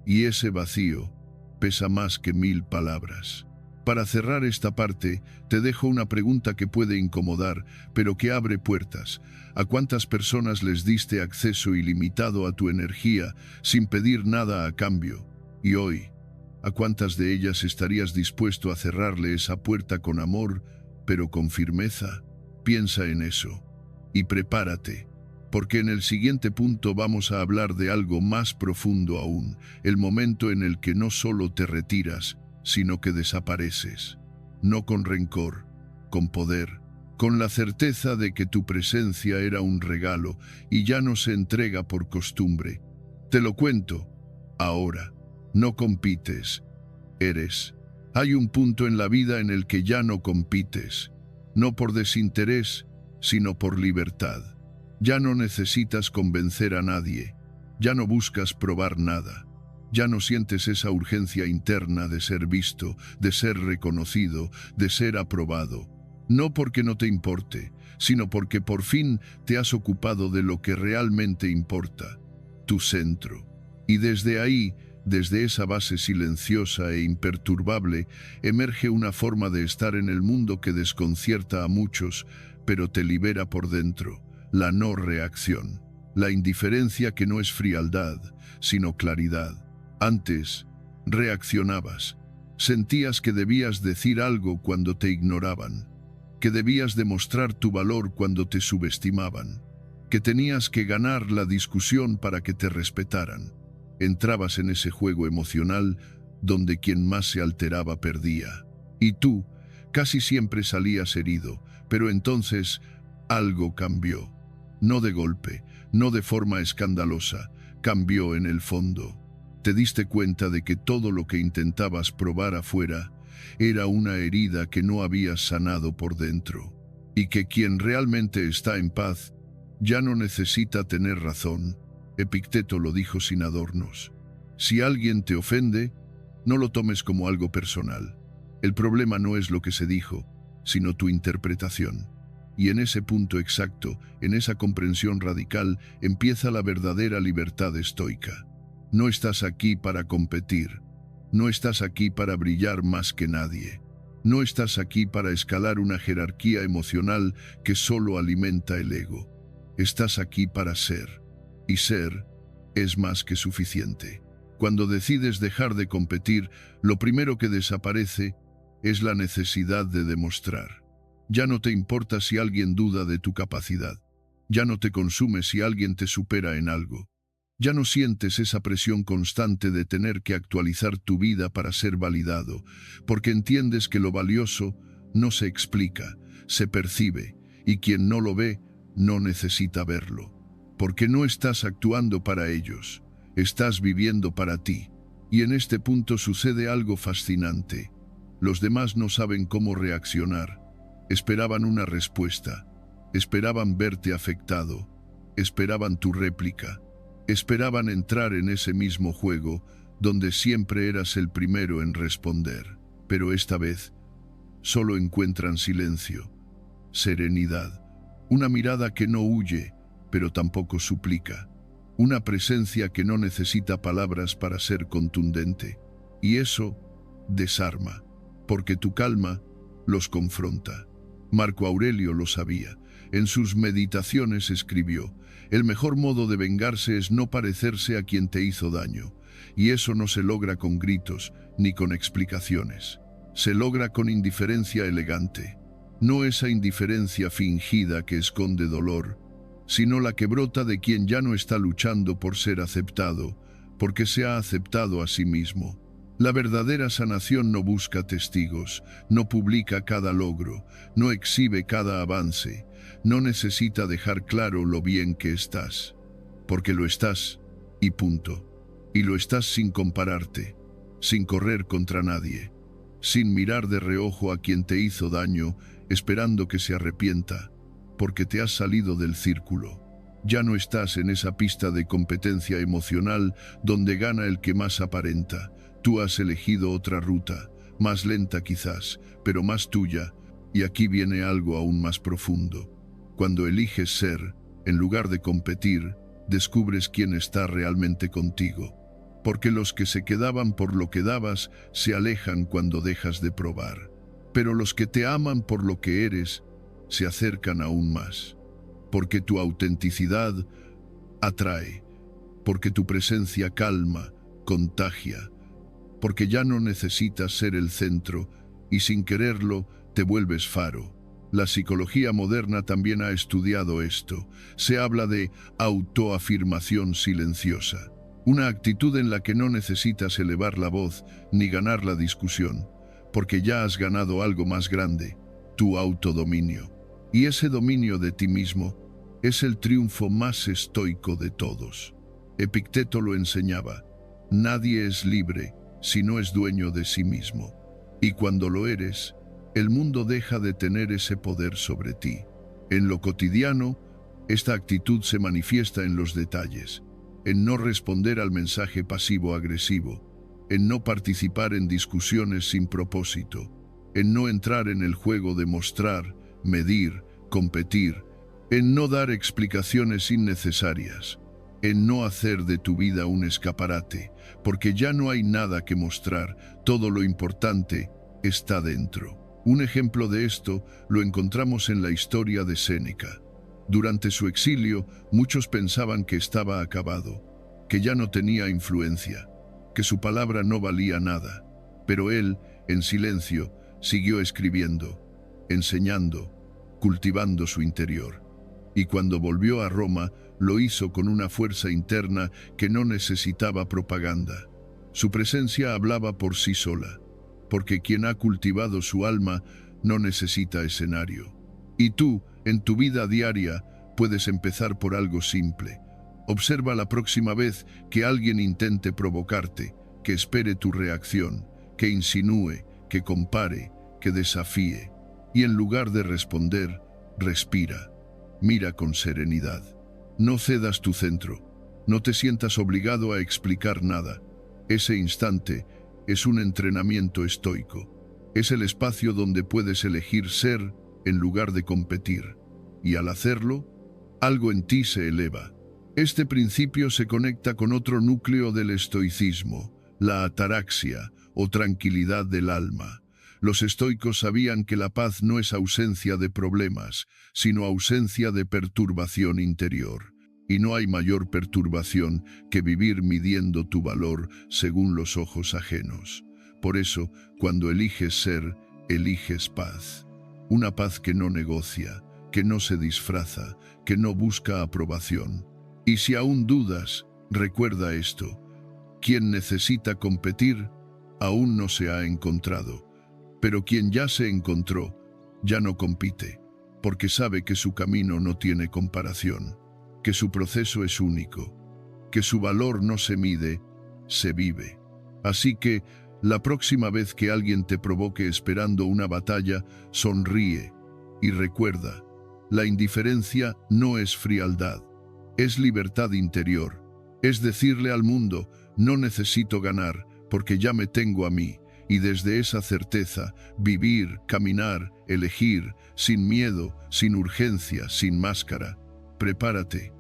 y ese vacío pesa más que 1000 palabras. Para cerrar esta parte, te dejo una pregunta que puede incomodar, pero que abre puertas. ¿A cuántas personas les diste acceso ilimitado a tu energía sin pedir nada a cambio? Y hoy, ¿a cuántas de ellas estarías dispuesto a cerrarle esa puerta con amor, pero con firmeza? Piensa en eso y prepárate, porque en el siguiente punto vamos a hablar de algo más profundo aún, el momento en el que no solo te retiras, sino que desapareces, no con rencor, con poder, con la certeza de que tu presencia era un regalo y ya no se entrega por costumbre. Te lo cuento, ahora, no compites, eres. Hay un punto en la vida en el que ya no compites, no por desinterés, sino por libertad. Ya no necesitas convencer a nadie, ya no buscas probar nada. Ya no sientes esa urgencia interna de ser visto, de ser reconocido, de ser aprobado. No porque no te importe, sino porque por fin te has ocupado de lo que realmente importa, tu centro. Y desde ahí, desde esa base silenciosa e imperturbable, emerge una forma de estar en el mundo que desconcierta a muchos, pero te libera por dentro, la no reacción, la indiferencia que no es frialdad, sino claridad. Antes, reaccionabas. Sentías que debías decir algo cuando te ignoraban, que debías demostrar tu valor cuando te subestimaban, que tenías que ganar la discusión para que te respetaran. Entrabas en ese juego emocional donde quien más se alteraba perdía. Y tú, casi siempre salías herido, pero entonces algo cambió. No de golpe, no de forma escandalosa, cambió en el fondo. Te diste cuenta de que todo lo que intentabas probar afuera era una herida que no habías sanado por dentro, y que quien realmente está en paz ya no necesita tener razón. Epicteto lo dijo sin adornos. Si alguien te ofende, no lo tomes como algo personal. El problema no es lo que se dijo, sino tu interpretación. Y en ese punto exacto, en esa comprensión radical, empieza la verdadera libertad estoica. No estás aquí para competir, no estás aquí para brillar más que nadie, no estás aquí para escalar una jerarquía emocional que solo alimenta el ego. Estás aquí para ser, y ser es más que suficiente. Cuando decides dejar de competir, lo primero que desaparece es la necesidad de demostrar. Ya no te importa si alguien duda de tu capacidad, ya no te consume si alguien te supera en algo. Ya no sientes esa presión constante de tener que actualizar tu vida para ser validado, porque entiendes que lo valioso no se explica, se percibe, y quien no lo ve no necesita verlo, porque no estás actuando para ellos, estás viviendo para ti. Y en este punto sucede algo fascinante. Los demás no saben cómo reaccionar, esperaban una respuesta, esperaban verte afectado, esperaban tu réplica. Esperaban entrar en ese mismo juego donde siempre eras el primero en responder, pero esta vez solo encuentran silencio, serenidad, una mirada que no huye, pero tampoco suplica, una presencia que no necesita palabras para ser contundente, y eso desarma, porque tu calma los confronta. Marco Aurelio lo sabía. En sus meditaciones escribió: el mejor modo de vengarse es no parecerse a quien te hizo daño, y eso no se logra con gritos ni con explicaciones. Se logra con indiferencia elegante, no esa indiferencia fingida que esconde dolor, sino la que brota de quien ya no está luchando por ser aceptado, porque se ha aceptado a sí mismo. La verdadera sanación no busca testigos, no publica cada logro, no exhibe cada avance, no necesita dejar claro lo bien que estás, porque lo estás, y punto. Y lo estás sin compararte, sin correr contra nadie, sin mirar de reojo a quien te hizo daño, esperando que se arrepienta, porque te has salido del círculo. Ya no estás en esa pista de competencia emocional donde gana el que más aparenta. Tú has elegido otra ruta, más lenta quizás, pero más tuya, y aquí viene algo aún más profundo. Cuando eliges ser, en lugar de competir, descubres quién está realmente contigo. Porque los que se quedaban por lo que dabas se alejan cuando dejas de probar. Pero los que te aman por lo que eres, se acercan aún más. Porque tu autenticidad atrae, porque tu presencia calma, contagia, porque ya no necesitas ser el centro y sin quererlo te vuelves faro. La psicología moderna también ha estudiado esto. Se habla de autoafirmación silenciosa, una actitud en la que no necesitas elevar la voz ni ganar la discusión, porque ya has ganado algo más grande, tu autodominio. Y ese dominio de ti mismo es el triunfo más estoico de todos. Epicteto lo enseñaba: nadie es libre si no es dueño de sí mismo. Y cuando lo eres, el mundo deja de tener ese poder sobre ti. En lo cotidiano, esta actitud se manifiesta en los detalles, en no responder al mensaje pasivo-agresivo, en no participar en discusiones sin propósito, en no entrar en el juego de mostrar, medir, competir, en no dar explicaciones innecesarias, en no hacer de tu vida un escaparate, porque ya no hay nada que mostrar, todo lo importante está dentro. Un ejemplo de esto lo encontramos en la historia de Séneca. Durante su exilio, muchos pensaban que estaba acabado, que ya no tenía influencia, que su palabra no valía nada, pero él, en silencio, siguió escribiendo, enseñando, cultivando su interior. Y cuando volvió a Roma, lo hizo con una fuerza interna que no necesitaba propaganda. Su presencia hablaba por sí sola, porque quien ha cultivado su alma no necesita escenario. Y tú, en tu vida diaria, puedes empezar por algo simple. Observa la próxima vez que alguien intente provocarte, que espere tu reacción, que insinúe, que compare, que desafíe. Y en lugar de responder, respira. Mira con serenidad. No cedas tu centro. No te sientas obligado a explicar nada. Ese instante es un entrenamiento estoico. Es el espacio donde puedes elegir ser en lugar de competir. Y al hacerlo, algo en ti se eleva. Este principio se conecta con otro núcleo del estoicismo, la ataraxia o tranquilidad del alma. Los estoicos sabían que la paz no es ausencia de problemas, sino ausencia de perturbación interior. Y no hay mayor perturbación que vivir midiendo tu valor según los ojos ajenos. Por eso, cuando eliges ser, eliges paz. Una paz que no negocia, que no se disfraza, que no busca aprobación. Y si aún dudas, recuerda esto: quien necesita competir, aún no se ha encontrado. Pero quien ya se encontró, ya no compite, porque sabe que su camino no tiene comparación, que su proceso es único, que su valor no se mide, se vive. Así que, la próxima vez que alguien te provoque esperando una batalla, sonríe y recuerda: la indiferencia no es frialdad, es libertad interior. Es decirle al mundo: no necesito ganar, porque ya me tengo a mí. Y desde esa certeza, vivir, caminar, elegir, sin miedo, sin urgencia, sin máscara. Prepárate,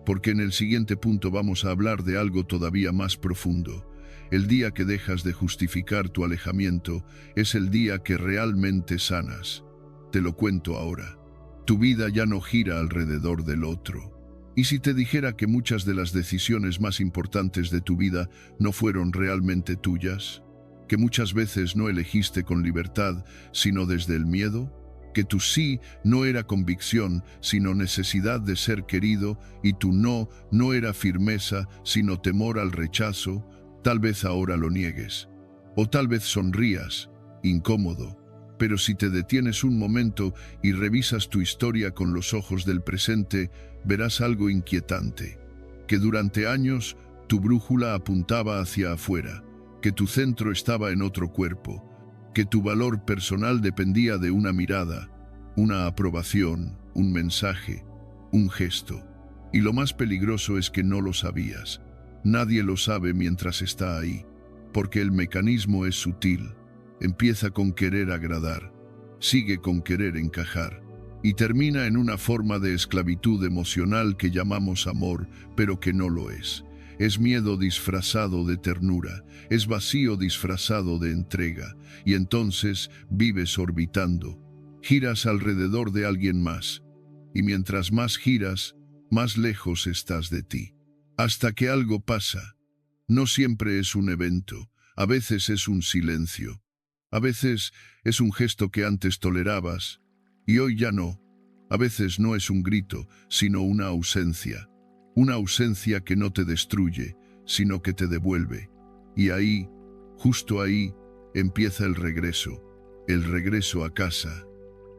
porque en el siguiente punto vamos a hablar de algo todavía más profundo. El día que dejas de justificar tu alejamiento es el día que realmente sanas. Te lo cuento ahora. Tu vida ya no gira alrededor del otro. ¿Y si te dijera que muchas de las decisiones más importantes de tu vida no fueron realmente tuyas? ¿Que muchas veces no elegiste con libertad, sino desde el miedo? ¿Que tu sí no era convicción, sino necesidad de ser querido, y tu no no era firmeza, sino temor al rechazo? Tal vez ahora lo niegues, o tal vez sonrías, incómodo. Pero si te detienes un momento y revisas tu historia con los ojos del presente, verás algo inquietante: que durante años tu brújula apuntaba hacia afuera, que tu centro estaba en otro cuerpo, que tu valor personal dependía de una mirada, una aprobación, un mensaje, un gesto. Y lo más peligroso es que no lo sabías. Nadie lo sabe mientras está ahí, porque el mecanismo es sutil. Empieza con querer agradar, sigue con querer encajar, y termina en una forma de esclavitud emocional que llamamos amor, pero que no lo es. Es miedo disfrazado de ternura, es vacío disfrazado de entrega, y entonces vives orbitando. Giras alrededor de alguien más, y mientras más giras, más lejos estás de ti. Hasta que algo pasa. No siempre es un evento, a veces es un silencio. A veces es un gesto que antes tolerabas, y hoy ya no. A veces no es un grito, sino una ausencia. Una ausencia que no te destruye, sino que te devuelve. Y ahí, justo ahí, empieza el regreso a casa,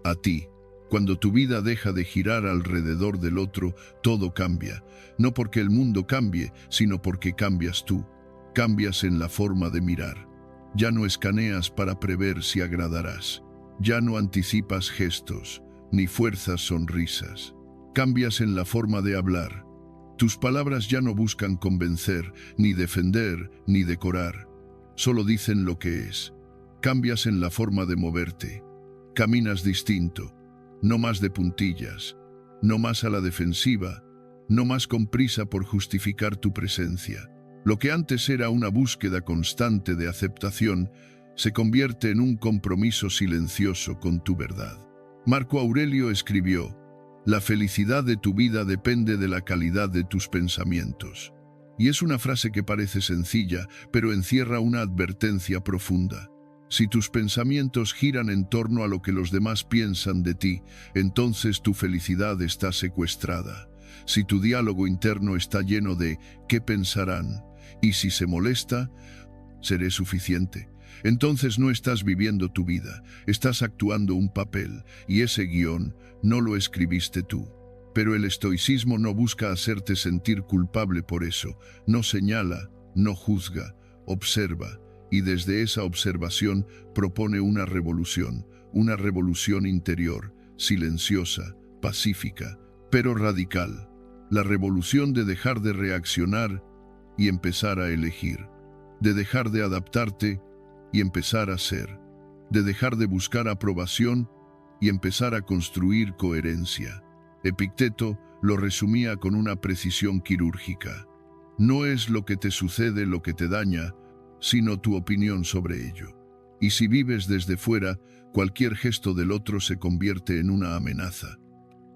a ti. Cuando tu vida deja de girar alrededor del otro, todo cambia. No porque el mundo cambie, sino porque cambias tú. Cambias en la forma de mirar. Ya no escaneas para prever si agradarás. Ya no anticipas gestos, ni fuerzas sonrisas. Cambias en la forma de hablar. Tus palabras ya no buscan convencer, ni defender, ni decorar. Solo dicen lo que es. Cambias en la forma de moverte. Caminas distinto. No más de puntillas, no más a la defensiva, no más con prisa por justificar tu presencia. Lo que antes era una búsqueda constante de aceptación, se convierte en un compromiso silencioso con tu verdad. Marco Aurelio escribió: «La felicidad de tu vida depende de la calidad de tus pensamientos». Y es una frase que parece sencilla, pero encierra una advertencia profunda. Si tus pensamientos giran en torno a lo que los demás piensan de ti, entonces tu felicidad está secuestrada. Si tu diálogo interno está lleno de «¿qué pensarán?», y si se molesta, «¿seré suficiente?», entonces no estás viviendo tu vida, estás actuando un papel, y ese guión no lo escribiste tú. Pero el estoicismo no busca hacerte sentir culpable por eso, no señala, no juzga, observa, y desde esa observación propone una revolución interior, silenciosa, pacífica, pero radical. La revolución de dejar de reaccionar y empezar a elegir, de dejar de adaptarte y empezar a ser, de dejar de buscar aprobación y empezar a construir coherencia. Epicteto lo resumía con una precisión quirúrgica. No es lo que te sucede lo que te daña, sino tu opinión sobre ello. Y si vives desde fuera, cualquier gesto del otro se convierte en una amenaza.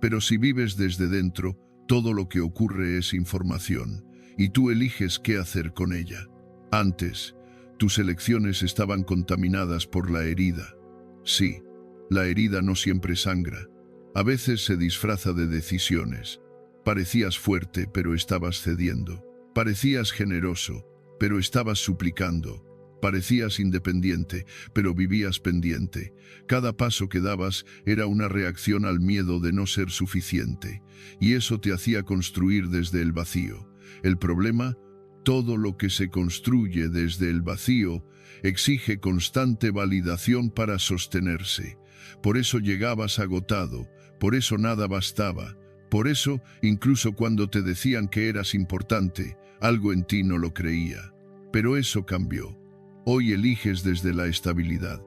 Pero si vives desde dentro, todo lo que ocurre es información, y tú eliges qué hacer con ella. Antes, tus elecciones estaban contaminadas por la herida. Sí, la herida no siempre sangra. A veces se disfraza de decisiones. Parecías fuerte, pero estabas cediendo. Parecías generoso, pero estabas suplicando. Parecías independiente, pero vivías pendiente. Cada paso que dabas era una reacción al miedo de no ser suficiente, y eso te hacía construir desde el vacío. El problema, todo lo que se construye desde el vacío exige constante validación para sostenerse. Por eso llegabas agotado, por eso nada bastaba, por eso, incluso cuando te decían que eras importante, algo en ti no lo creía. Pero eso cambió. Hoy eliges desde la estabilidad,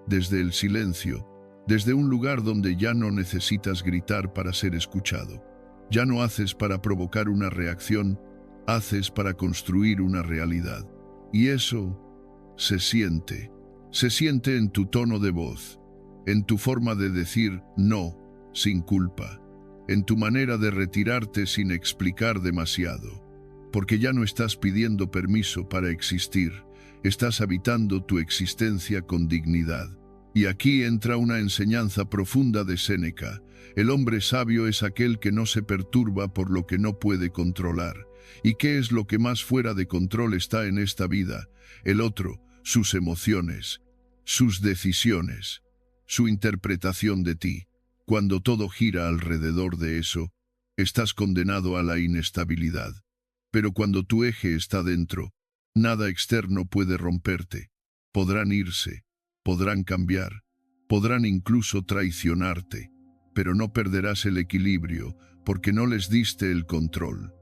desde el silencio, desde un lugar donde ya no necesitas gritar para ser escuchado. Ya no haces para provocar una reacción, haces para construir una realidad. Y eso se siente en tu tono de voz, en tu forma de decir no, sin culpa, en tu manera de retirarte sin explicar demasiado. Porque ya no estás pidiendo permiso para existir, estás habitando tu existencia con dignidad. Y aquí entra una enseñanza profunda de Séneca. El hombre sabio es aquel que no se perturba por lo que no puede controlar. ¿Y qué es lo que más fuera de control está en esta vida? El otro, sus emociones, sus decisiones, su interpretación de ti. Cuando todo gira alrededor de eso, estás condenado a la inestabilidad. Pero cuando tu eje está dentro, nada externo puede romperte. Podrán irse, podrán cambiar, podrán incluso traicionarte, pero no perderás el equilibrio, porque no les diste el control.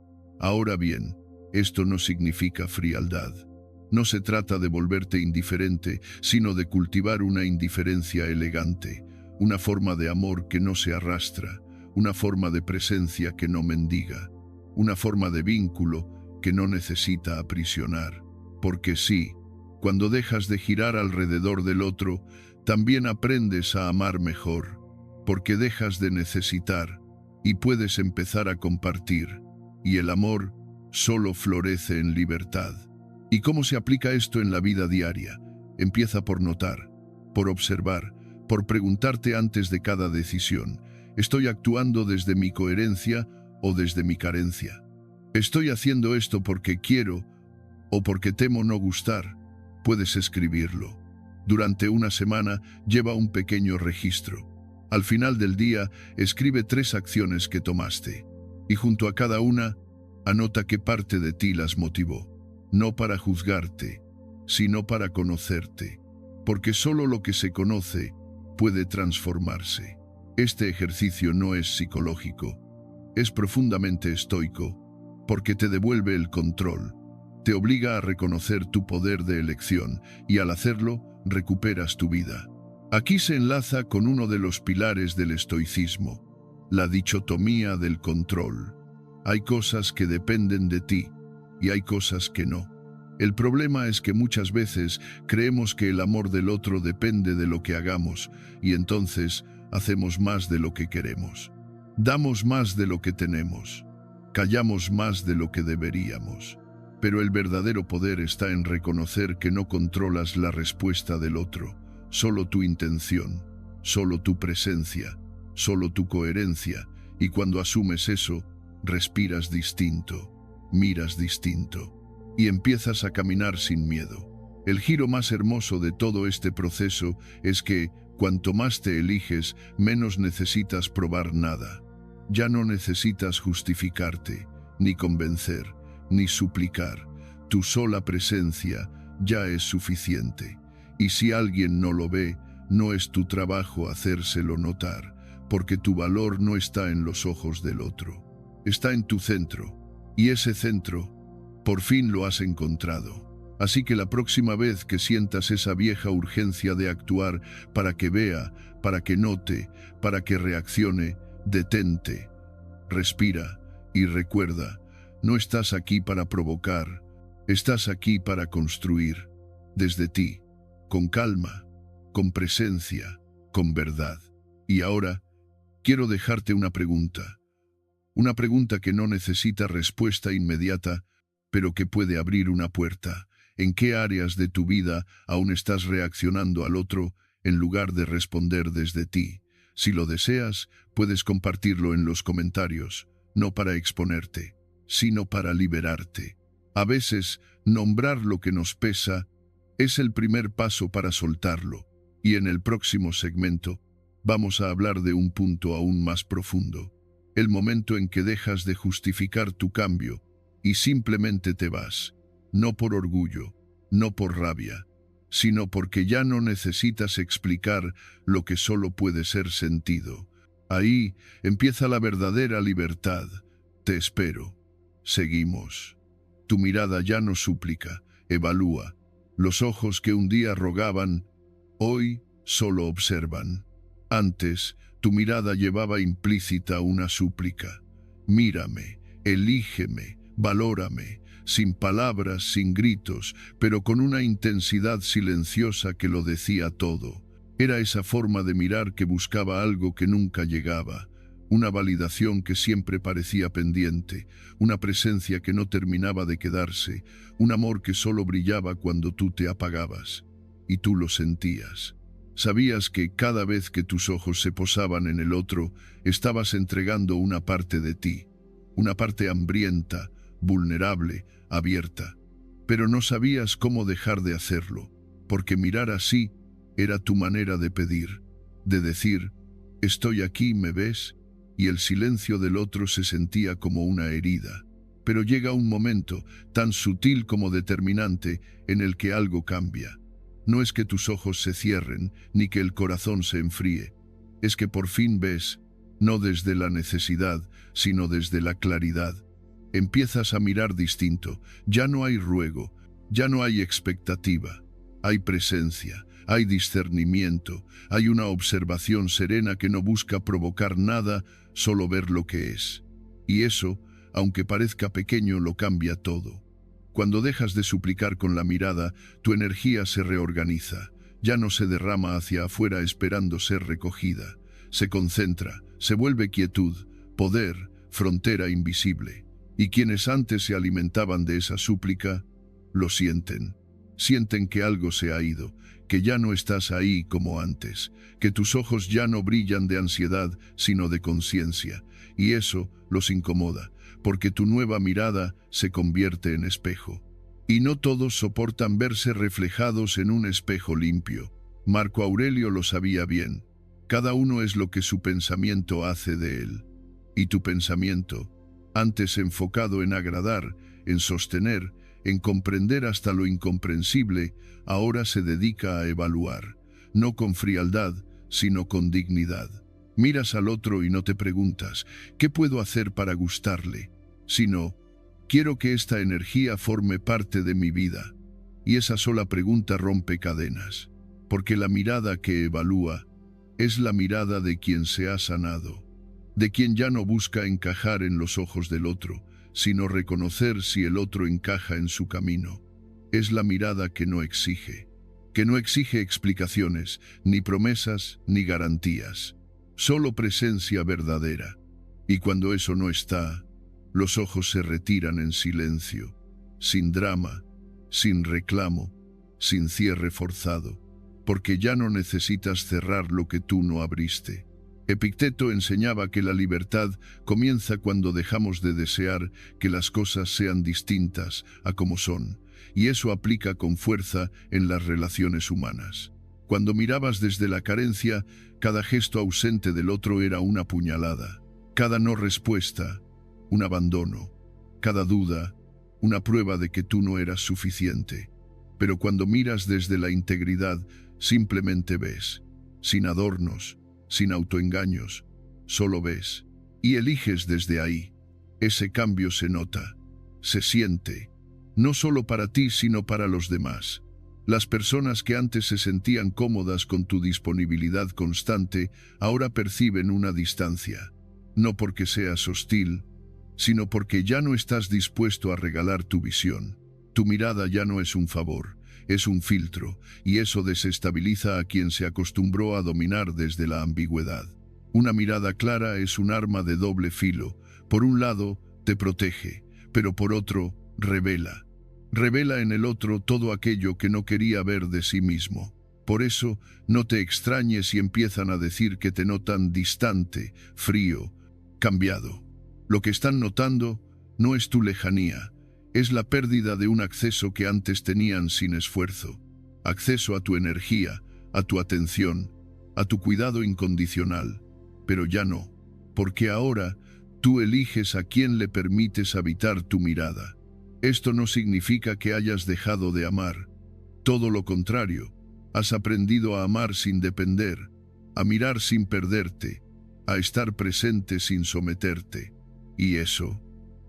Ahora bien, esto no significa frialdad. No se trata de volverte indiferente, sino de cultivar una indiferencia elegante, una forma de amor que no se arrastra, una forma de presencia que no mendiga, una forma de vínculo que no necesita aprisionar. Porque sí, cuando dejas de girar alrededor del otro, también aprendes a amar mejor, porque dejas de necesitar y puedes empezar a compartir, y el amor solo florece en libertad. ¿Y cómo se aplica esto en la vida diaria? Empieza por notar, por observar, por preguntarte antes de cada decisión: ¿estoy actuando desde mi coherencia o desde mi carencia? ¿Estoy haciendo esto porque quiero o porque temo no gustar? Puedes escribirlo. Durante una semana lleva un pequeño registro. Al final del día, escribe 3 acciones que tomaste, y junto a cada una, anota qué parte de ti las motivó. No para juzgarte, sino para conocerte, porque solo lo que se conoce puede transformarse. Este ejercicio no es psicológico, es profundamente estoico, porque te devuelve el control, te obliga a reconocer tu poder de elección y al hacerlo, recuperas tu vida. Aquí se enlaza con uno de los pilares del estoicismo, la dicotomía del control. Hay cosas que dependen de ti y hay cosas que no. El problema es que muchas veces creemos que el amor del otro depende de lo que hagamos y entonces hacemos más de lo que queremos. Damos más de lo que tenemos. Callamos más de lo que deberíamos. Pero el verdadero poder está en reconocer que no controlas la respuesta del otro, solo tu intención, solo tu presencia, solo tu coherencia, y cuando asumes eso, respiras distinto, miras distinto, y empiezas a caminar sin miedo. El giro más hermoso de todo este proceso es que, cuanto más te eliges, menos necesitas probar nada. Ya no necesitas justificarte, ni convencer, ni suplicar. Tu sola presencia ya es suficiente. Y si alguien no lo ve, no es tu trabajo hacérselo notar, porque tu valor no está en los ojos del otro. Está en tu centro, y ese centro, por fin lo has encontrado. Así que la próxima vez que sientas esa vieja urgencia de actuar para que vea, para que note, para que reaccione, detente, respira y recuerda, no estás aquí para provocar, estás aquí para construir, desde ti, con calma, con presencia, con verdad. Y ahora, quiero dejarte una pregunta que no necesita respuesta inmediata, pero que puede abrir una puerta. ¿En qué áreas de tu vida aún estás reaccionando al otro en lugar de responder desde ti? Si lo deseas, puedes compartirlo en los comentarios, no para exponerte, sino para liberarte. A veces, nombrar lo que nos pesa es el primer paso para soltarlo, y en el próximo segmento vamos a hablar de un punto aún más profundo, el momento en que dejas de justificar tu cambio y simplemente te vas, no por orgullo, no por rabia, sino porque ya no necesitas explicar lo que solo puede ser sentido. Ahí empieza la verdadera libertad. Te espero. Seguimos. Tu mirada ya no súplica, evalúa. Los ojos que un día rogaban, hoy solo observan. Antes, tu mirada llevaba implícita una súplica. Mírame, elígeme, valórame, sin palabras, sin gritos, pero con una intensidad silenciosa que lo decía todo. Era esa forma de mirar que buscaba algo que nunca llegaba, una validación que siempre parecía pendiente, una presencia que no terminaba de quedarse, un amor que solo brillaba cuando tú te apagabas. Y tú lo sentías. Sabías que cada vez que tus ojos se posaban en el otro, estabas entregando una parte de ti, una parte hambrienta, vulnerable, abierta. Pero no sabías cómo dejar de hacerlo, porque mirar así era tu manera de pedir, de decir, estoy aquí, ¿me ves? Y el silencio del otro se sentía como una herida. Pero llega un momento, tan sutil como determinante, en el que algo cambia. No es que tus ojos se cierren, ni que el corazón se enfríe. Es que por fin ves, no desde la necesidad, sino desde la claridad. Empiezas a mirar distinto, ya no hay ruego, ya no hay expectativa, hay presencia, hay discernimiento, hay una observación serena que no busca provocar nada, solo ver lo que es. Y eso, aunque parezca pequeño, lo cambia todo. Cuando dejas de suplicar con la mirada, tu energía se reorganiza, ya no se derrama hacia afuera esperando ser recogida, se concentra, se vuelve quietud, poder, frontera invisible. Y quienes antes se alimentaban de esa súplica, lo sienten. Sienten que algo se ha ido, que ya no estás ahí como antes, que tus ojos ya no brillan de ansiedad, sino de conciencia, y eso los incomoda, porque tu nueva mirada se convierte en espejo. Y no todos soportan verse reflejados en un espejo limpio. Marco Aurelio lo sabía bien. Cada uno es lo que su pensamiento hace de él. Y tu pensamiento, antes enfocado en agradar, en sostener, en comprender hasta lo incomprensible, ahora se dedica a evaluar, no con frialdad, sino con dignidad. Miras al otro y no te preguntas, ¿qué puedo hacer para gustarle? Sino, quiero que esta energía forme parte de mi vida. Y esa sola pregunta rompe cadenas, porque la mirada que evalúa es la mirada de quien se ha sanado, de quien ya no busca encajar en los ojos del otro, sino reconocer si el otro encaja en su camino. Es la mirada que no exige explicaciones, ni promesas, ni garantías, solo presencia verdadera. Y cuando eso no está, los ojos se retiran en silencio, sin drama, sin reclamo, sin cierre forzado, porque ya no necesitas cerrar lo que tú no abriste. Epicteto enseñaba que la libertad comienza cuando dejamos de desear que las cosas sean distintas a como son, y eso aplica con fuerza en las relaciones humanas. Cuando mirabas desde la carencia, cada gesto ausente del otro era una puñalada, cada no respuesta, un abandono, cada duda, una prueba de que tú no eras suficiente. Pero cuando miras desde la integridad, simplemente ves, sin adornos, sin autoengaños, solo ves, y eliges desde ahí. Ese cambio se nota, se siente, no solo para ti sino para los demás. Las personas que antes se sentían cómodas con tu disponibilidad constante, ahora perciben una distancia, no porque seas hostil, sino porque ya no estás dispuesto a regalar tu visión. Tu mirada ya no es un favor, es un filtro, y eso desestabiliza a quien se acostumbró a dominar desde la ambigüedad. Una mirada clara es un arma de doble filo. Por un lado, te protege, pero por otro, revela. Revela en el otro todo aquello que no quería ver de sí mismo. Por eso, no te extrañes si empiezan a decir que te notan distante, frío, cambiado. Lo que están notando no es tu lejanía, es la pérdida de un acceso que antes tenían sin esfuerzo. Acceso a tu energía, a tu atención, a tu cuidado incondicional. Pero ya no, porque ahora tú eliges a quién le permites habitar tu mirada. Esto no significa que hayas dejado de amar. Todo lo contrario, has aprendido a amar sin depender, a mirar sin perderte, a estar presente sin someterte. Y eso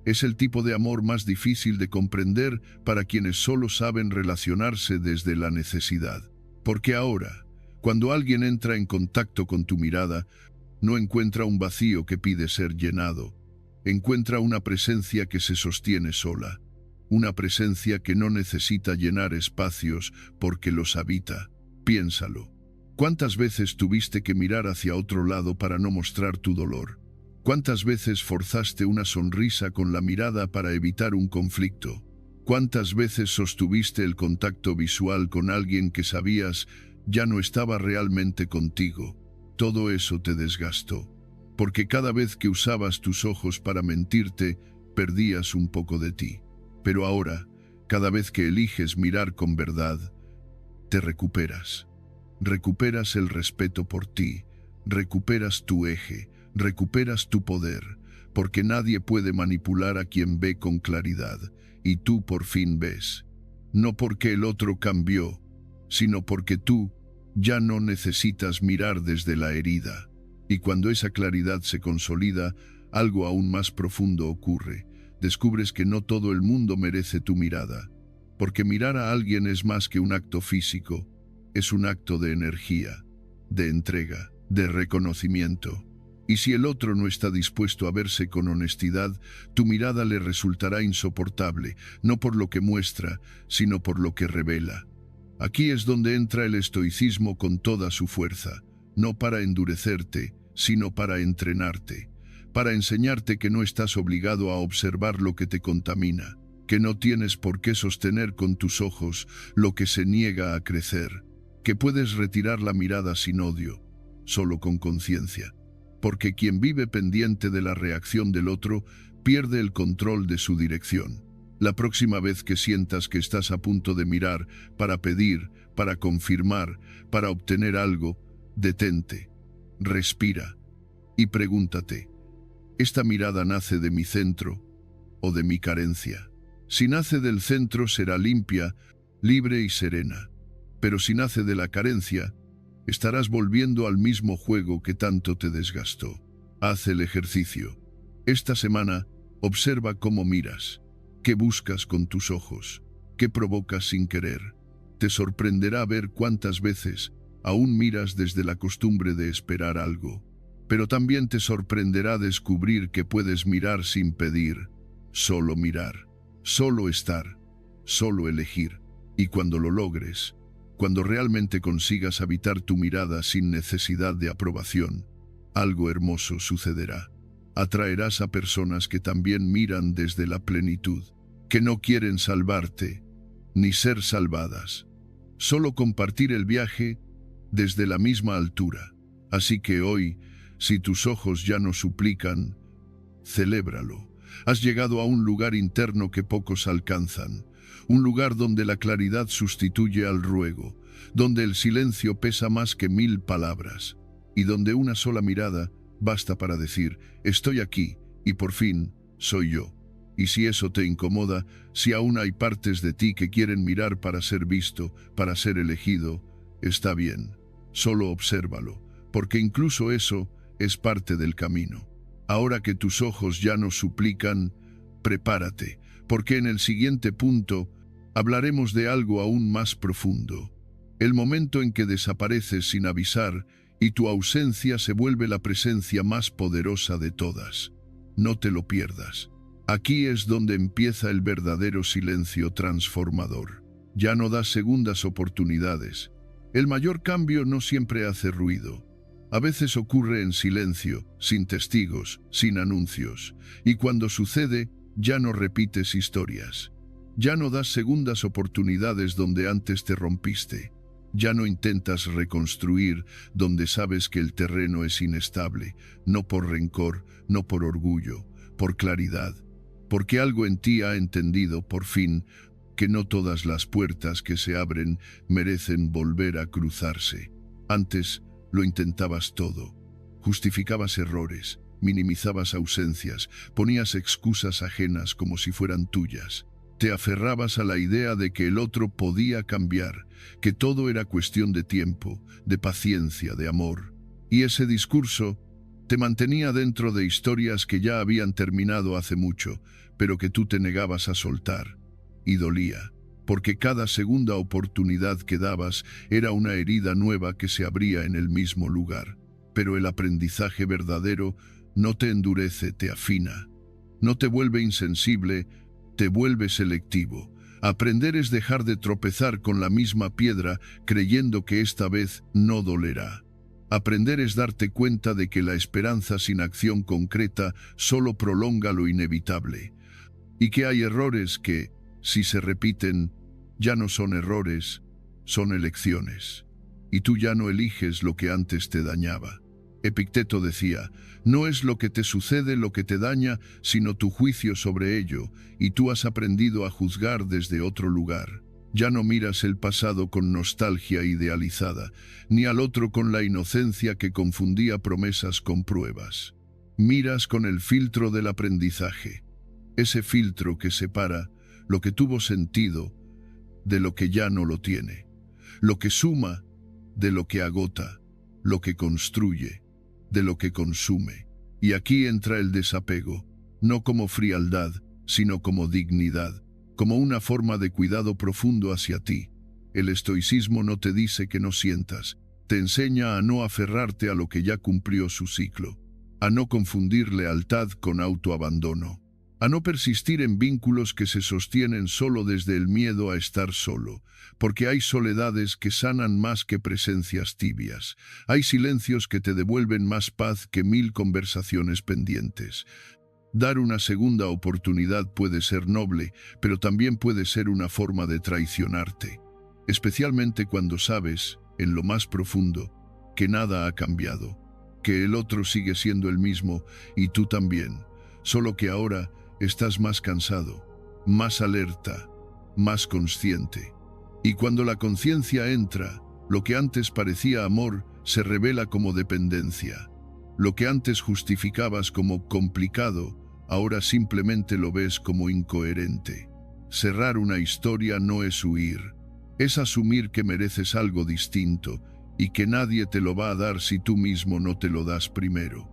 es el tipo de amor más difícil de comprender para quienes solo saben relacionarse desde la necesidad. Porque ahora, cuando alguien entra en contacto con tu mirada, no encuentra un vacío que pide ser llenado, encuentra una presencia que se sostiene sola, una presencia que no necesita llenar espacios porque los habita. Piénsalo. ¿Cuántas veces tuviste que mirar hacia otro lado para no mostrar tu dolor? ¿Cuántas veces forzaste una sonrisa con la mirada para evitar un conflicto? ¿Cuántas veces sostuviste el contacto visual con alguien que sabías ya no estaba realmente contigo? Todo eso te desgastó, porque cada vez que usabas tus ojos para mentirte, perdías un poco de ti. Pero ahora, cada vez que eliges mirar con verdad, te recuperas. Recuperas el respeto por ti, recuperas tu eje, recuperas tu poder, porque nadie puede manipular a quien ve con claridad, y tú por fin ves. No porque el otro cambió, sino porque tú ya no necesitas mirar desde la herida. Y cuando esa claridad se consolida, algo aún más profundo ocurre. Descubres que no todo el mundo merece tu mirada, porque mirar a alguien es más que un acto físico, es un acto de energía, de entrega, de reconocimiento. Y si el otro no está dispuesto a verse con honestidad, tu mirada le resultará insoportable, no por lo que muestra, sino por lo que revela. Aquí es donde entra el estoicismo con toda su fuerza, no para endurecerte, sino para entrenarte, para enseñarte que no estás obligado a observar lo que te contamina, que no tienes por qué sostener con tus ojos lo que se niega a crecer, que puedes retirar la mirada sin odio, solo con conciencia. Porque quien vive pendiente de la reacción del otro pierde el control de su dirección. La próxima vez que sientas que estás a punto de mirar para pedir, para confirmar, para obtener algo, detente, respira y pregúntate, ¿esta mirada nace de mi centro o de mi carencia? Si nace del centro será limpia, libre y serena, pero si nace de la carencia, estarás volviendo al mismo juego que tanto te desgastó. Haz el ejercicio. Esta semana, observa cómo miras, qué buscas con tus ojos, qué provocas sin querer. Te sorprenderá ver cuántas veces aún miras desde la costumbre de esperar algo, pero también te sorprenderá descubrir que puedes mirar sin pedir, solo mirar, solo estar, solo elegir. Y cuando lo logres, cuando realmente consigas habitar tu mirada sin necesidad de aprobación, algo hermoso sucederá. Atraerás a personas que también miran desde la plenitud, que no quieren salvarte, ni ser salvadas, solo compartir el viaje desde la misma altura. Así que hoy, si tus ojos ya no suplican, celébralo. Has llegado a un lugar interno que pocos alcanzan, un lugar donde la claridad sustituye al ruego, donde el silencio pesa más que 1000 palabras, y donde una sola mirada basta para decir, estoy aquí, y por fin, soy yo. Y si eso te incomoda, si aún hay partes de ti que quieren mirar para ser visto, para ser elegido, está bien, solo obsérvalo, porque incluso eso es parte del camino. Ahora que tus ojos ya no suplican, prepárate, porque en el siguiente punto hablaremos de algo aún más profundo. El momento en que desapareces sin avisar y tu ausencia se vuelve la presencia más poderosa de todas. No te lo pierdas. Aquí es donde empieza el verdadero silencio transformador. Ya no das segundas oportunidades. El mayor cambio no siempre hace ruido. A veces ocurre en silencio, sin testigos, sin anuncios. Y cuando sucede, ya no repites historias. Ya no das segundas oportunidades donde antes te rompiste. Ya no intentas reconstruir donde sabes que el terreno es inestable, no por rencor, no por orgullo, por claridad. Porque algo en ti ha entendido, por fin, que no todas las puertas que se abren merecen volver a cruzarse. Antes lo intentabas todo. Justificabas errores, minimizabas ausencias, ponías excusas ajenas como si fueran tuyas. Te aferrabas a la idea de que el otro podía cambiar, que todo era cuestión de tiempo, de paciencia, de amor. Y ese discurso te mantenía dentro de historias que ya habían terminado hace mucho, pero que tú te negabas a soltar. Y dolía, porque cada segunda oportunidad que dabas era una herida nueva que se abría en el mismo lugar. Pero el aprendizaje verdadero no te endurece, te afina. No te vuelve insensible, te vuelve selectivo. Aprender es dejar de tropezar con la misma piedra creyendo que esta vez no dolerá. Aprender es darte cuenta de que la esperanza sin acción concreta solo prolonga lo inevitable. Y que hay errores que, si se repiten, ya no son errores, son elecciones. Y tú ya no eliges lo que antes te dañaba. Epicteto decía, no es lo que te sucede lo que te daña, sino tu juicio sobre ello, y tú has aprendido a juzgar desde otro lugar. Ya no miras el pasado con nostalgia idealizada, ni al otro con la inocencia que confundía promesas con pruebas. Miras con el filtro del aprendizaje, ese filtro que separa lo que tuvo sentido de lo que ya no lo tiene, lo que suma de lo que agota, lo que construye de lo que consume. Y aquí entra el desapego, no como frialdad, sino como dignidad, como una forma de cuidado profundo hacia ti. El estoicismo no te dice que no sientas, te enseña a no aferrarte a lo que ya cumplió su ciclo, a no confundir lealtad con autoabandono, a no persistir en vínculos que se sostienen solo desde el miedo a estar solo, porque hay soledades que sanan más que presencias tibias, hay silencios que te devuelven más paz que 1000 conversaciones pendientes. Dar una segunda oportunidad puede ser noble, pero también puede ser una forma de traicionarte, especialmente cuando sabes, en lo más profundo, que nada ha cambiado, que el otro sigue siendo el mismo y tú también, solo que ahora estás más cansado, más alerta, más consciente. Y cuando la conciencia entra, lo que antes parecía amor se revela como dependencia. Lo que antes justificabas como complicado, ahora simplemente lo ves como incoherente. Cerrar una historia no es huir, es asumir que mereces algo distinto y que nadie te lo va a dar si tú mismo no te lo das primero.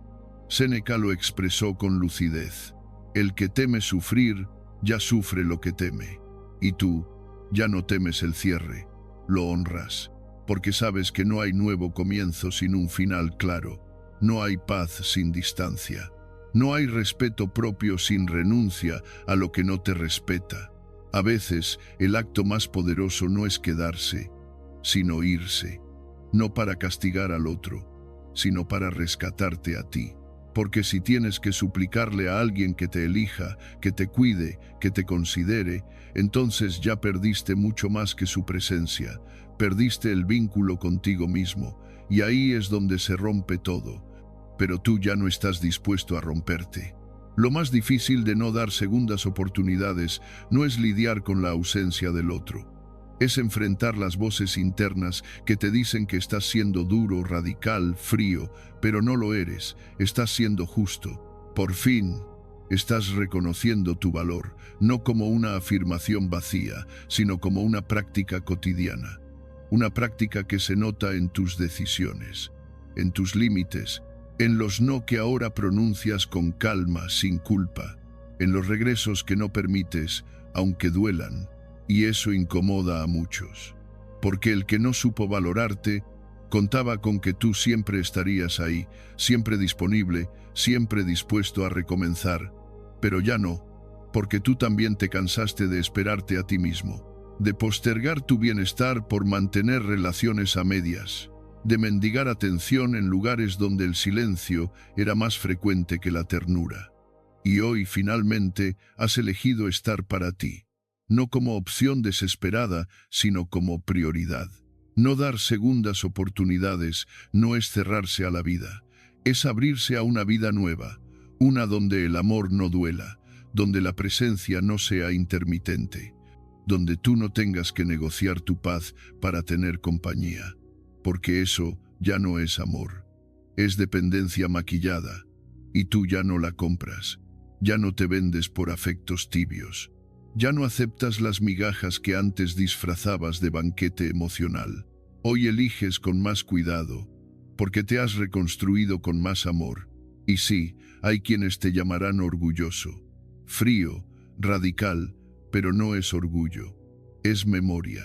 Séneca lo expresó con lucidez. El que teme sufrir, ya sufre lo que teme. Y tú, ya no temes el cierre, lo honras, porque sabes que no hay nuevo comienzo sin un final claro, no hay paz sin distancia, no hay respeto propio sin renuncia a lo que no te respeta. A veces, el acto más poderoso no es quedarse, sino irse, no para castigar al otro, sino para rescatarte a ti. Porque si tienes que suplicarle a alguien que te elija, que te cuide, que te considere, entonces ya perdiste mucho más que su presencia, perdiste el vínculo contigo mismo, y ahí es donde se rompe todo. Pero tú ya no estás dispuesto a romperte. Lo más difícil de no dar segundas oportunidades no es lidiar con la ausencia del otro. Es enfrentar las voces internas que te dicen que estás siendo duro, radical, frío, pero no lo eres, estás siendo justo. Por fin, estás reconociendo tu valor, no como una afirmación vacía, sino como una práctica cotidiana. Una práctica que se nota en tus decisiones, en tus límites, en los no que ahora pronuncias con calma, sin culpa, en los regresos que no permites, aunque duelan. Y eso incomoda a muchos, porque el que no supo valorarte, contaba con que tú siempre estarías ahí, siempre disponible, siempre dispuesto a recomenzar, pero ya no, porque tú también te cansaste de esperarte a ti mismo, de postergar tu bienestar por mantener relaciones a medias, de mendigar atención en lugares donde el silencio era más frecuente que la ternura. Y hoy, finalmente, has elegido estar para ti. No como opción desesperada, sino como prioridad. No dar segundas oportunidades no es cerrarse a la vida, es abrirse a una vida nueva, una donde el amor no duela, donde la presencia no sea intermitente, donde tú no tengas que negociar tu paz para tener compañía, porque eso ya no es amor, es dependencia maquillada, y tú ya no la compras, ya no te vendes por afectos tibios. Ya no aceptas las migajas que antes disfrazabas de banquete emocional. Hoy eliges con más cuidado, porque te has reconstruido con más amor. Y sí, hay quienes te llamarán orgulloso, frío, radical, pero no es orgullo, es memoria.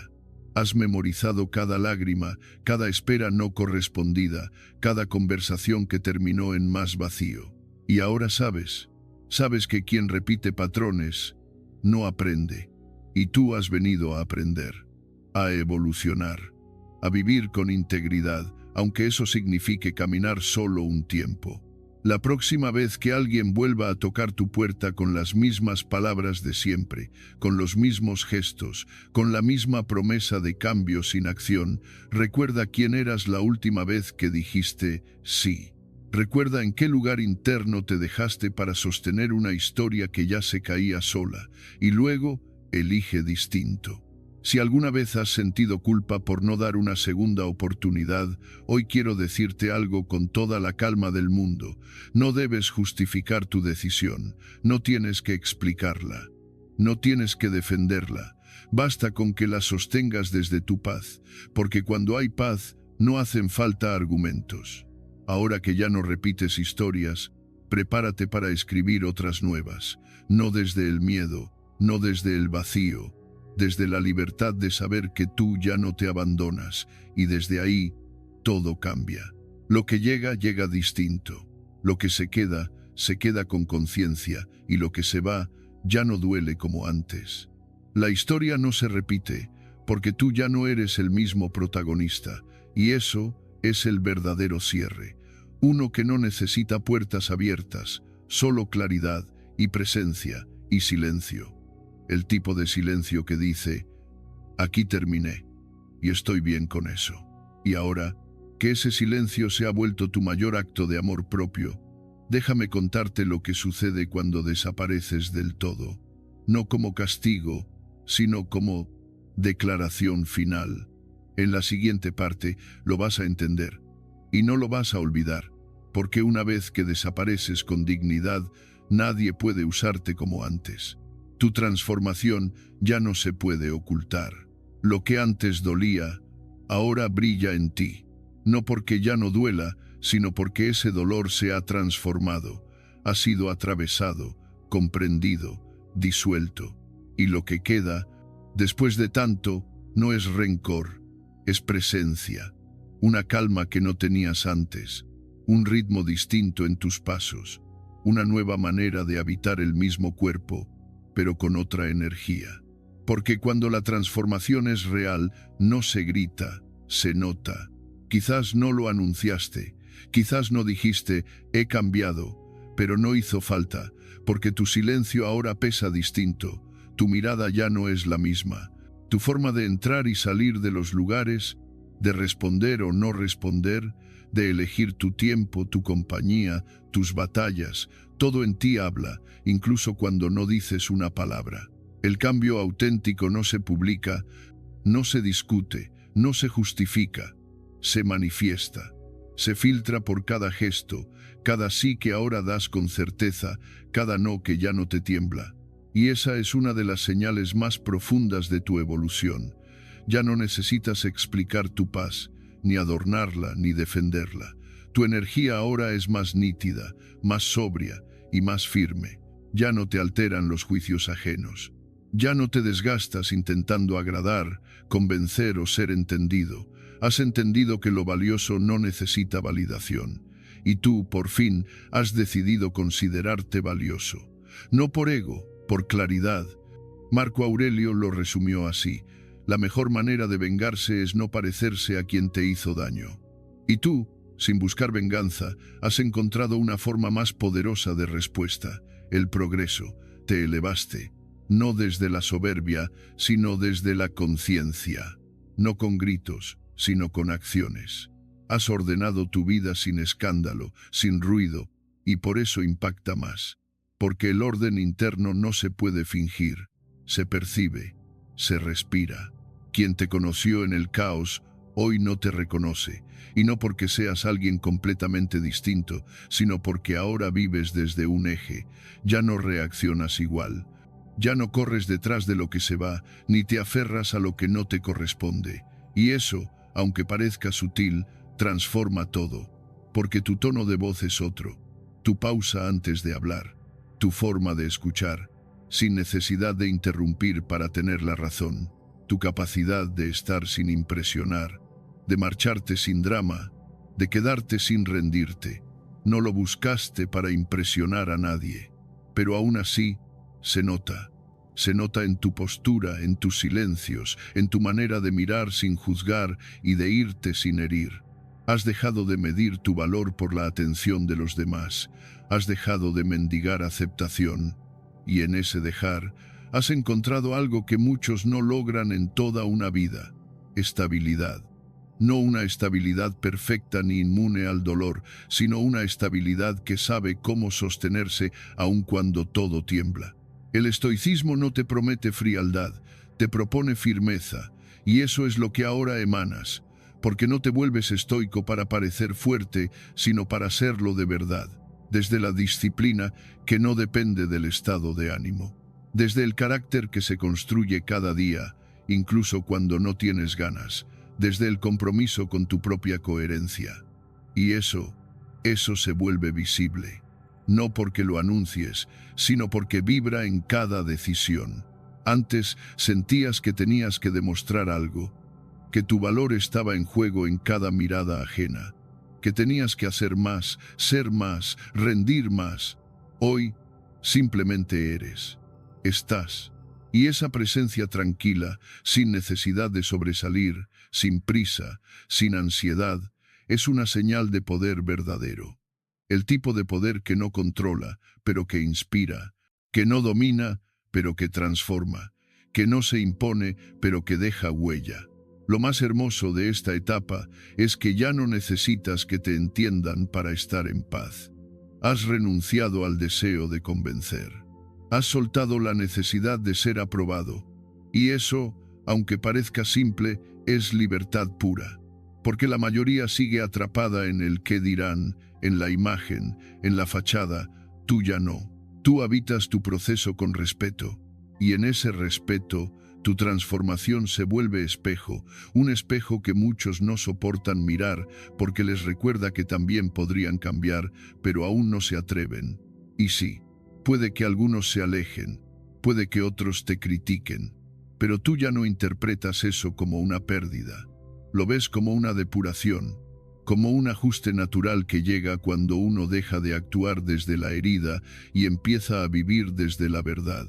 Has memorizado cada lágrima, cada espera no correspondida, cada conversación que terminó en más vacío. Y ahora sabes que quien repite patrones no aprende, y tú has venido a aprender, a evolucionar, a vivir con integridad, aunque eso signifique caminar solo un tiempo. La próxima vez que alguien vuelva a tocar tu puerta con las mismas palabras de siempre, con los mismos gestos, con la misma promesa de cambio sin acción, recuerda quién eras la última vez que dijiste sí. Recuerda en qué lugar interno te dejaste para sostener una historia que ya se caía sola, y luego elige distinto. Si alguna vez has sentido culpa por no dar una segunda oportunidad, hoy quiero decirte algo con toda la calma del mundo. No debes justificar tu decisión, no tienes que explicarla, no tienes que defenderla. Basta con que la sostengas desde tu paz, porque cuando hay paz no hacen falta argumentos. Ahora que ya no repites historias, prepárate para escribir otras nuevas, no desde el miedo, no desde el vacío, desde la libertad de saber que tú ya no te abandonas, y desde ahí todo cambia. Lo que llega, llega distinto. Lo que se queda con conciencia, y lo que se va, ya no duele como antes. La historia no se repite, porque tú ya no eres el mismo protagonista, y eso es el verdadero cierre. Uno que no necesita puertas abiertas, solo claridad y presencia y silencio. El tipo de silencio que dice, aquí terminé, y estoy bien con eso. Y ahora, que ese silencio se ha vuelto tu mayor acto de amor propio, déjame contarte lo que sucede cuando desapareces del todo, no como castigo, sino como declaración final. En la siguiente parte lo vas a entender, y no lo vas a olvidar, porque una vez que desapareces con dignidad, nadie puede usarte como antes. Tu transformación ya no se puede ocultar. Lo que antes dolía, ahora brilla en ti. No porque ya no duela, sino porque ese dolor se ha transformado, ha sido atravesado, comprendido, disuelto. Y lo que queda, después de tanto, no es rencor, es presencia, una calma que no tenías antes, un ritmo distinto en tus pasos, una nueva manera de habitar el mismo cuerpo, pero con otra energía. Porque cuando la transformación es real, no se grita, se nota. Quizás no lo anunciaste, quizás no dijiste, he cambiado, pero no hizo falta, porque tu silencio ahora pesa distinto, tu mirada ya no es la misma, tu forma de entrar y salir de los lugares, de responder o no responder, de elegir tu tiempo, tu compañía, tus batallas, todo en ti habla, incluso cuando no dices una palabra. El cambio auténtico no se publica, no se discute, no se justifica, se manifiesta, se filtra por cada gesto, cada sí que ahora das con certeza, cada no que ya no te tiembla. Y esa es una de las señales más profundas de tu evolución. Ya no necesitas explicar tu paz, ni adornarla, ni defenderla. Tu energía ahora es más nítida, más sobria y más firme. Ya no te alteran los juicios ajenos. Ya no te desgastas intentando agradar, convencer o ser entendido. Has entendido que lo valioso no necesita validación. Y tú, por fin, has decidido considerarte valioso. No por ego, por claridad. Marco Aurelio lo resumió así: la mejor manera de vengarse es no parecerse a quien te hizo daño. Y tú, sin buscar venganza, has encontrado una forma más poderosa de respuesta, el progreso. Te elevaste, no desde la soberbia, sino desde la conciencia. No con gritos, sino con acciones. Has ordenado tu vida sin escándalo, sin ruido, y por eso impacta más. Porque el orden interno no se puede fingir, se percibe, se respira. Quien te conoció en el caos, hoy no te reconoce, y no porque seas alguien completamente distinto, sino porque ahora vives desde un eje, ya no reaccionas igual. Ya no corres detrás de lo que se va, ni te aferras a lo que no te corresponde. Y eso, aunque parezca sutil, transforma todo, porque tu tono de voz es otro, tu pausa antes de hablar, tu forma de escuchar, sin necesidad de interrumpir para tener la razón, tu capacidad de estar sin impresionar, de marcharte sin drama, de quedarte sin rendirte. No lo buscaste para impresionar a nadie, pero aún así se nota. Se nota en tu postura, en tus silencios, en tu manera de mirar sin juzgar y de irte sin herir. Has dejado de medir tu valor por la atención de los demás. Has dejado de mendigar aceptación. Y en ese dejar, has encontrado algo que muchos no logran en toda una vida: estabilidad. No una estabilidad perfecta ni inmune al dolor, sino una estabilidad que sabe cómo sostenerse aun cuando todo tiembla. El estoicismo no te promete frialdad, te propone firmeza, y eso es lo que ahora emanas, porque no te vuelves estoico para parecer fuerte, sino para serlo de verdad, desde la disciplina que no depende del estado de ánimo, desde el carácter que se construye cada día, incluso cuando no tienes ganas, desde el compromiso con tu propia coherencia. Y eso eso se vuelve visible. No porque lo anuncies, sino porque vibra en cada decisión. Antes sentías que tenías que demostrar algo, que tu valor estaba en juego en cada mirada ajena, que tenías que hacer más, ser más, rendir más. Hoy simplemente eres, estás. Y esa presencia tranquila, sin necesidad de sobresalir, sin prisa, sin ansiedad, es una señal de poder verdadero. El tipo de poder que no controla, pero que inspira, que no domina, pero que transforma, que no se impone, pero que deja huella. Lo más hermoso de esta etapa es que ya no necesitas que te entiendan para estar en paz. Has renunciado al deseo de convencer. Has soltado la necesidad de ser aprobado. Y eso, aunque parezca simple, es libertad pura. Porque la mayoría sigue atrapada en el qué dirán, en la imagen, en la fachada. Tú ya no. Tú habitas tu proceso con respeto. Y en ese respeto, tu transformación se vuelve espejo, un espejo que muchos no soportan mirar porque les recuerda que también podrían cambiar, pero aún no se atreven. Y sí, puede que algunos se alejen, puede que otros te critiquen, pero tú ya no interpretas eso como una pérdida. Lo ves como una depuración, como un ajuste natural que llega cuando uno deja de actuar desde la herida y empieza a vivir desde la verdad.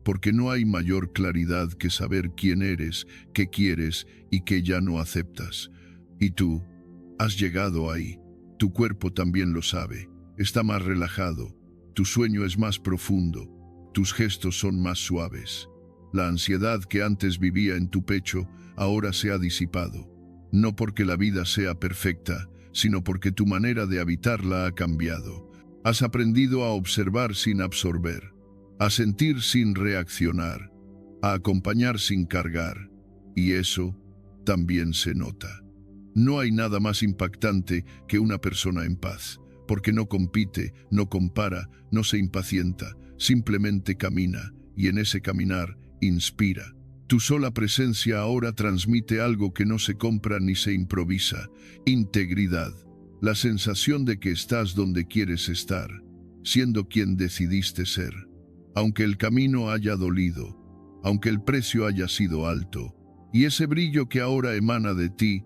Porque no hay mayor claridad que saber quién eres, qué quieres y qué ya no aceptas. Y tú, has llegado ahí. Tu cuerpo también lo sabe. Está más relajado. Tu sueño es más profundo. Tus gestos son más suaves. La ansiedad que antes vivía en tu pecho ahora se ha disipado. No porque la vida sea perfecta, sino porque tu manera de habitarla ha cambiado. Has aprendido a observar sin absorber, a sentir sin reaccionar, a acompañar sin cargar, y eso también se nota. No hay nada más impactante que una persona en paz, porque no compite, no compara, no se impacienta, simplemente camina, y en ese caminar inspira. Tu sola presencia ahora transmite algo que no se compra ni se improvisa: integridad, la sensación de que estás donde quieres estar, siendo quien decidiste ser. Aunque el camino haya dolido, aunque el precio haya sido alto, y ese brillo que ahora emana de ti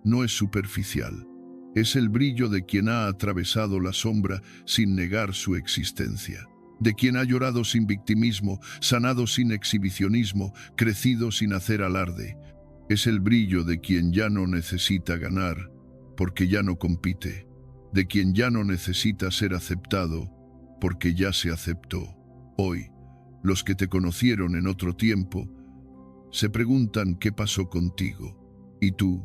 no es superficial, es el brillo de quien ha atravesado la sombra sin negar su existencia, de quien ha llorado sin victimismo, sanado sin exhibicionismo, crecido sin hacer alarde. Es el brillo de quien ya no necesita ganar, porque ya no compite, de quien ya no necesita ser aceptado, porque ya se aceptó. Hoy, los que te conocieron en otro tiempo se preguntan qué pasó contigo, y tú,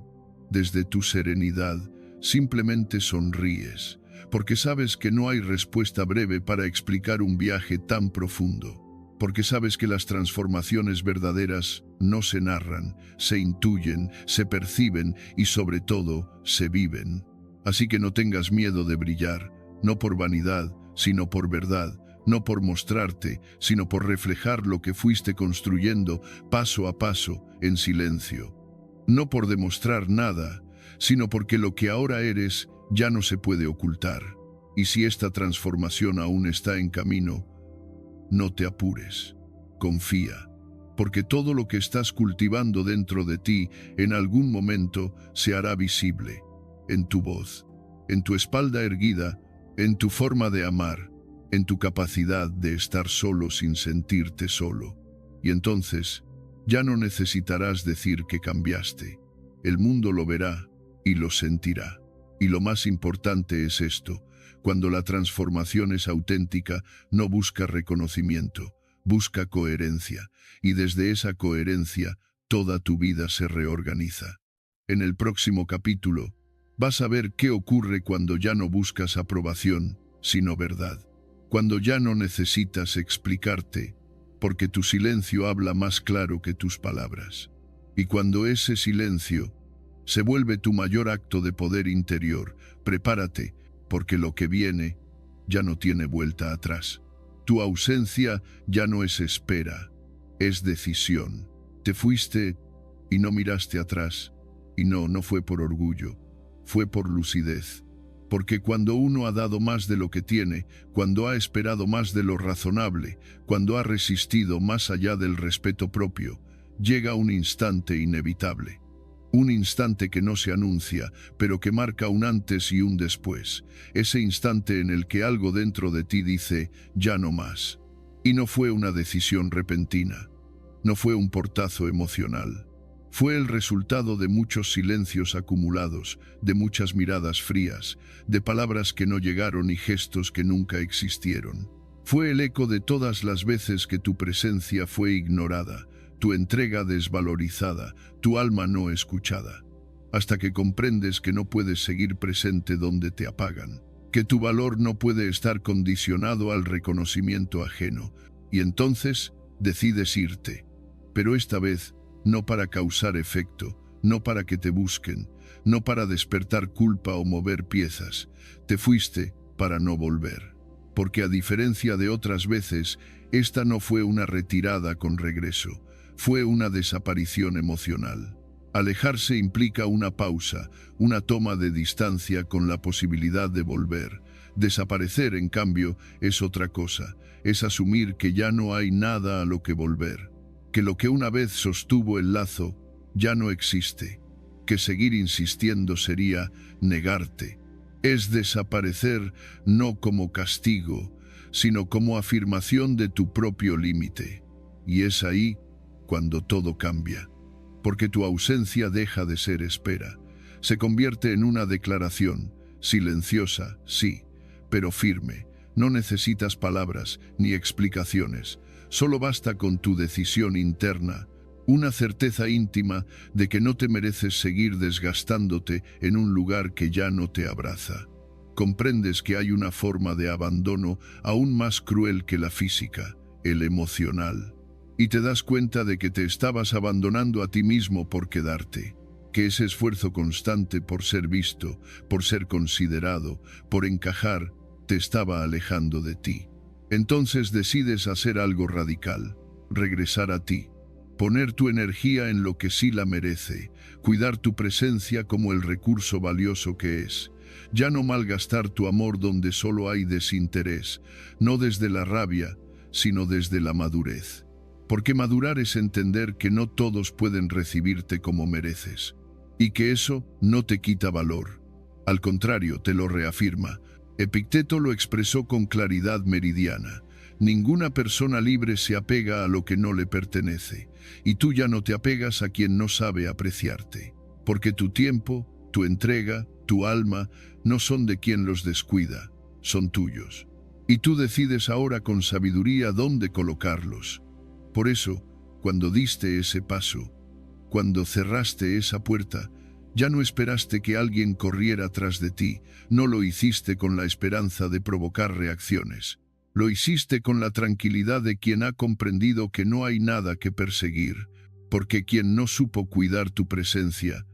desde tu serenidad, simplemente sonríes, porque sabes que no hay respuesta breve para explicar un viaje tan profundo, porque sabes que las transformaciones verdaderas no se narran, se intuyen, se perciben y sobre todo se viven. Así que no tengas miedo de brillar, no por vanidad, sino por verdad. No por mostrarte, sino por reflejar lo que fuiste construyendo paso a paso, en silencio. No por demostrar nada, sino porque lo que ahora eres ya no se puede ocultar. Y si esta transformación aún está en camino, no te apures, confía, porque todo lo que estás cultivando dentro de ti en algún momento se hará visible, en tu voz, en tu espalda erguida, en tu forma de amar, en tu capacidad de estar solo sin sentirte solo. Y entonces, ya no necesitarás decir que cambiaste. El mundo lo verá y lo sentirá. Y lo más importante es esto: cuando la transformación es auténtica, no busca reconocimiento, busca coherencia. Y desde esa coherencia, toda tu vida se reorganiza. En el próximo capítulo, vas a ver qué ocurre cuando ya no buscas aprobación, sino verdad. Cuando ya no necesitas explicarte, porque tu silencio habla más claro que tus palabras. Y cuando ese silencio se vuelve tu mayor acto de poder interior, prepárate, porque lo que viene ya no tiene vuelta atrás. Tu ausencia ya no es espera, es decisión. Te fuiste y no miraste atrás, y no fue por orgullo, fue por lucidez. Porque cuando uno ha dado más de lo que tiene, cuando ha esperado más de lo razonable, cuando ha resistido más allá del respeto propio, llega un instante inevitable. Un instante que no se anuncia, pero que marca un antes y un después. Ese instante en el que algo dentro de ti dice, ya no más. Y no fue una decisión repentina. No fue un portazo emocional. Fue el resultado de muchos silencios acumulados, de muchas miradas frías, de palabras que no llegaron y gestos que nunca existieron. Fue el eco de todas las veces que tu presencia fue ignorada, tu entrega desvalorizada, tu alma no escuchada, hasta que comprendes que no puedes seguir presente donde te apagan, que tu valor no puede estar condicionado al reconocimiento ajeno, y entonces decides irte, pero esta vez no para causar efecto, no para que te busquen, no para despertar culpa o mover piezas, te fuiste para no volver, porque a diferencia de otras veces, esta no fue una retirada con regreso, fue una desaparición emocional. Alejarse implica una pausa, una toma de distancia con la posibilidad de volver. Desaparecer, en cambio, es otra cosa, es asumir que ya no hay nada a lo que volver, que lo que una vez sostuvo el lazo ya no existe, que seguir insistiendo sería negarte. Es desaparecer no como castigo, sino como afirmación de tu propio límite. Y es ahí cuando todo cambia, porque tu ausencia deja de ser espera, se convierte en una declaración, silenciosa, sí, pero firme. No necesitas palabras ni explicaciones, solo basta con tu decisión interna, una certeza íntima de que no te mereces seguir desgastándote en un lugar que ya no te abraza. Comprendes que hay una forma de abandono aún más cruel que la física, el emocional. Y te das cuenta de que te estabas abandonando a ti mismo por quedarte, que ese esfuerzo constante por ser visto, por ser considerado, por encajar, te estaba alejando de ti. Entonces decides hacer algo radical, regresar a ti, poner tu energía en lo que sí la merece, cuidar tu presencia como el recurso valioso que es, ya no malgastar tu amor donde solo hay desinterés, no desde la rabia, sino desde la madurez. Porque madurar es entender que no todos pueden recibirte como mereces, y que eso no te quita valor. Al contrario, te lo reafirma. Epicteto lo expresó con claridad meridiana. Ninguna persona libre se apega a lo que no le pertenece, y tú ya no te apegas a quien no sabe apreciarte, porque tu tiempo, tu entrega, tu alma, no son de quien los descuida, son tuyos. Y tú decides ahora con sabiduría dónde colocarlos. Por eso, cuando diste ese paso, cuando cerraste esa puerta, ya no esperaste que alguien corriera tras de ti, no lo hiciste con la esperanza de provocar reacciones. Lo hiciste con la tranquilidad de quien ha comprendido que no hay nada que perseguir, porque quien no supo cuidar tu presencia,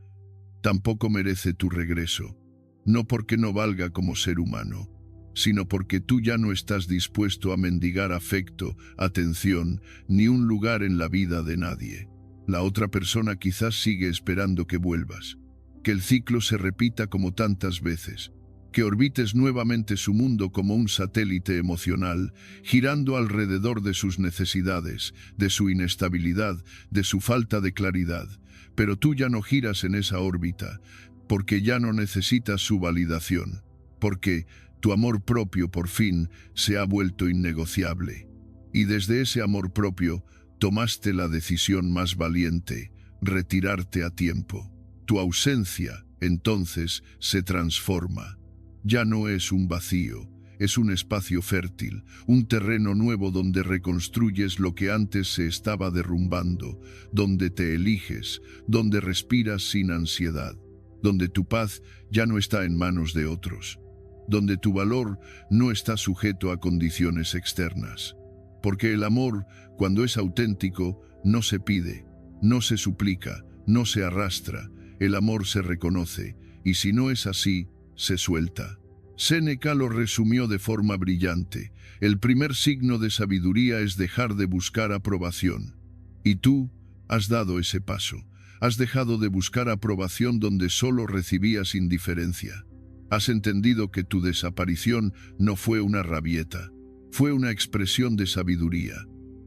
tampoco merece tu regreso, no porque no valga como ser humano, sino porque tú ya no estás dispuesto a mendigar afecto, atención, ni un lugar en la vida de nadie. La otra persona quizás sigue esperando que vuelvas, que el ciclo se repita como tantas veces, que orbites nuevamente su mundo como un satélite emocional, girando alrededor de sus necesidades, de su inestabilidad, de su falta de claridad. Pero tú ya no giras en esa órbita, porque ya no necesitas su validación, porque tu amor propio por fin se ha vuelto innegociable. Y desde ese amor propio tomaste la decisión más valiente, retirarte a tiempo. Tu ausencia, entonces, se transforma. Ya no es un vacío, es un espacio fértil, un terreno nuevo donde reconstruyes lo que antes se estaba derrumbando, donde te eliges, donde respiras sin ansiedad, donde tu paz ya no está en manos de otros, donde tu valor no está sujeto a condiciones externas. Porque el amor, cuando es auténtico, no se pide, no se suplica, no se arrastra, el amor se reconoce, y si no es así, se suelta. Séneca lo resumió de forma brillante. El primer signo de sabiduría es dejar de buscar aprobación. Y tú has dado ese paso. Has dejado de buscar aprobación donde solo recibías indiferencia. Has entendido que tu desaparición no fue una rabieta, fue una expresión de sabiduría.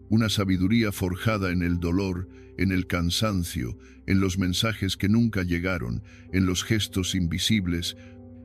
Una sabiduría forjada en el dolor, en el cansancio, en los mensajes que nunca llegaron, en los gestos invisibles,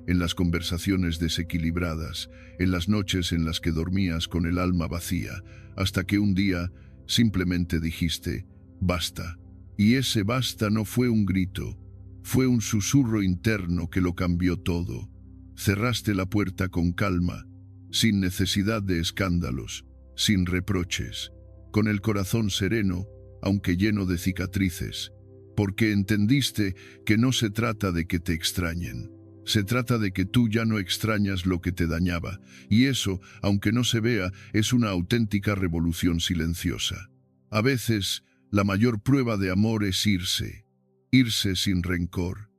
en las conversaciones desequilibradas, en las noches en las que dormías con el alma vacía, hasta que un día simplemente dijiste, basta. Y ese basta no fue un grito, fue un susurro interno que lo cambió todo. Cerraste la puerta con calma, sin necesidad de escándalos, sin reproches, con el corazón sereno, aunque lleno de cicatrices, porque entendiste que no se trata de que te extrañen. Se trata de que tú ya no extrañas lo que te dañaba, y eso, aunque no se vea, es una auténtica revolución silenciosa. A veces, la mayor prueba de amor es irse sin rencor,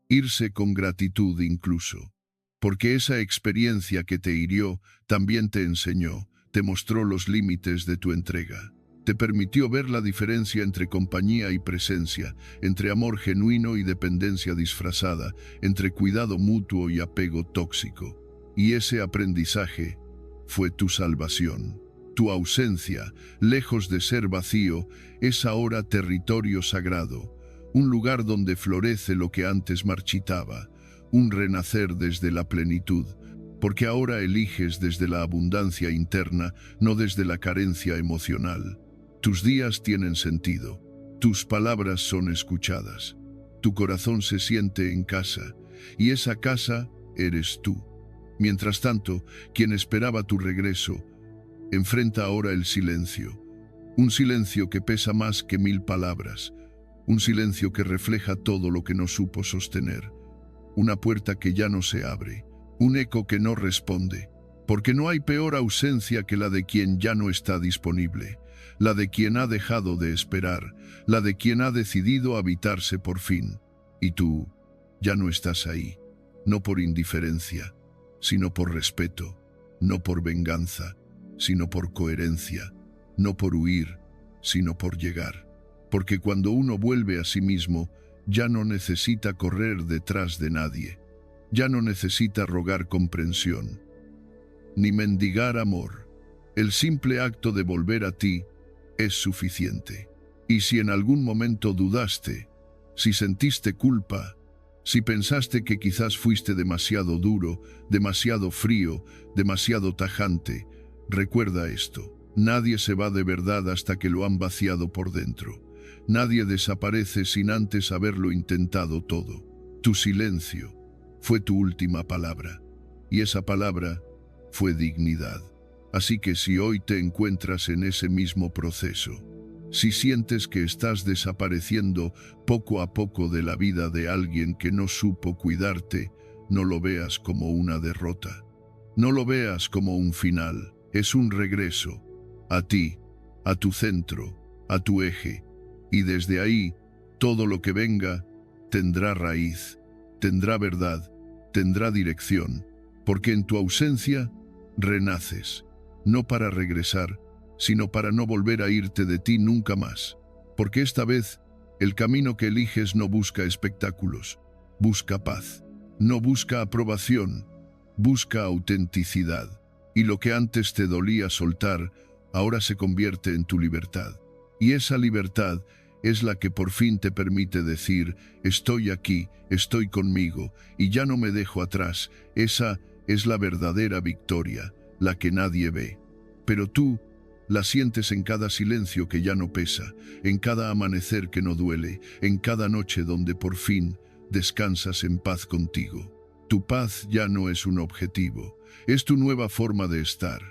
irse con gratitud incluso, porque esa experiencia que te hirió también te enseñó, te mostró los límites de tu entrega. Te permitió ver la diferencia entre compañía y presencia, entre amor genuino y dependencia disfrazada, entre cuidado mutuo y apego tóxico. Y ese aprendizaje fue tu salvación. Tu ausencia, lejos de ser vacío, es ahora territorio sagrado, un lugar donde florece lo que antes marchitaba, un renacer desde la plenitud, porque ahora eliges desde la abundancia interna, no desde la carencia emocional. Tus días tienen sentido, tus palabras son escuchadas, tu corazón se siente en casa, y esa casa eres tú. Mientras tanto, quien esperaba tu regreso, enfrenta ahora el silencio, un silencio que pesa más que 1000 palabras, un silencio que refleja todo lo que no supo sostener, una puerta que ya no se abre, un eco que no responde, porque no hay peor ausencia que la de quien ya no está disponible, la de quien ha dejado de esperar, la de quien ha decidido habitarse por fin. Y tú ya no estás ahí, no por indiferencia, sino por respeto, no por venganza, sino por coherencia, no por huir, sino por llegar. Porque cuando uno vuelve a sí mismo, ya no necesita correr detrás de nadie, ya no necesita rogar comprensión, ni mendigar amor. El simple acto de volver a ti es suficiente. Y si en algún momento dudaste, si sentiste culpa, si pensaste que quizás fuiste demasiado duro, demasiado frío, demasiado tajante, recuerda esto: nadie se va de verdad hasta que lo han vaciado por dentro. Nadie desaparece sin antes haberlo intentado todo. Tu silencio fue tu última palabra, y esa palabra fue dignidad. Así que si hoy te encuentras en ese mismo proceso, si sientes que estás desapareciendo poco a poco de la vida de alguien que no supo cuidarte, no lo veas como una derrota. No lo veas como un final. Es un regreso a ti, a tu centro, a tu eje. Y desde ahí, todo lo que venga tendrá raíz, tendrá verdad, tendrá dirección, porque en tu ausencia renaces, no para regresar, sino para no volver a irte de ti nunca más. Porque esta vez, el camino que eliges no busca espectáculos, busca paz, no busca aprobación, busca autenticidad. Y lo que antes te dolía soltar, ahora se convierte en tu libertad. Y esa libertad es la que por fin te permite decir: estoy aquí, estoy conmigo, y ya no me dejo atrás. Esa es la verdadera victoria, la que nadie ve. Pero tú la sientes en cada silencio que ya no pesa, en cada amanecer que no duele, en cada noche donde por fin descansas en paz contigo. Tu paz ya no es un objetivo, es tu nueva forma de estar.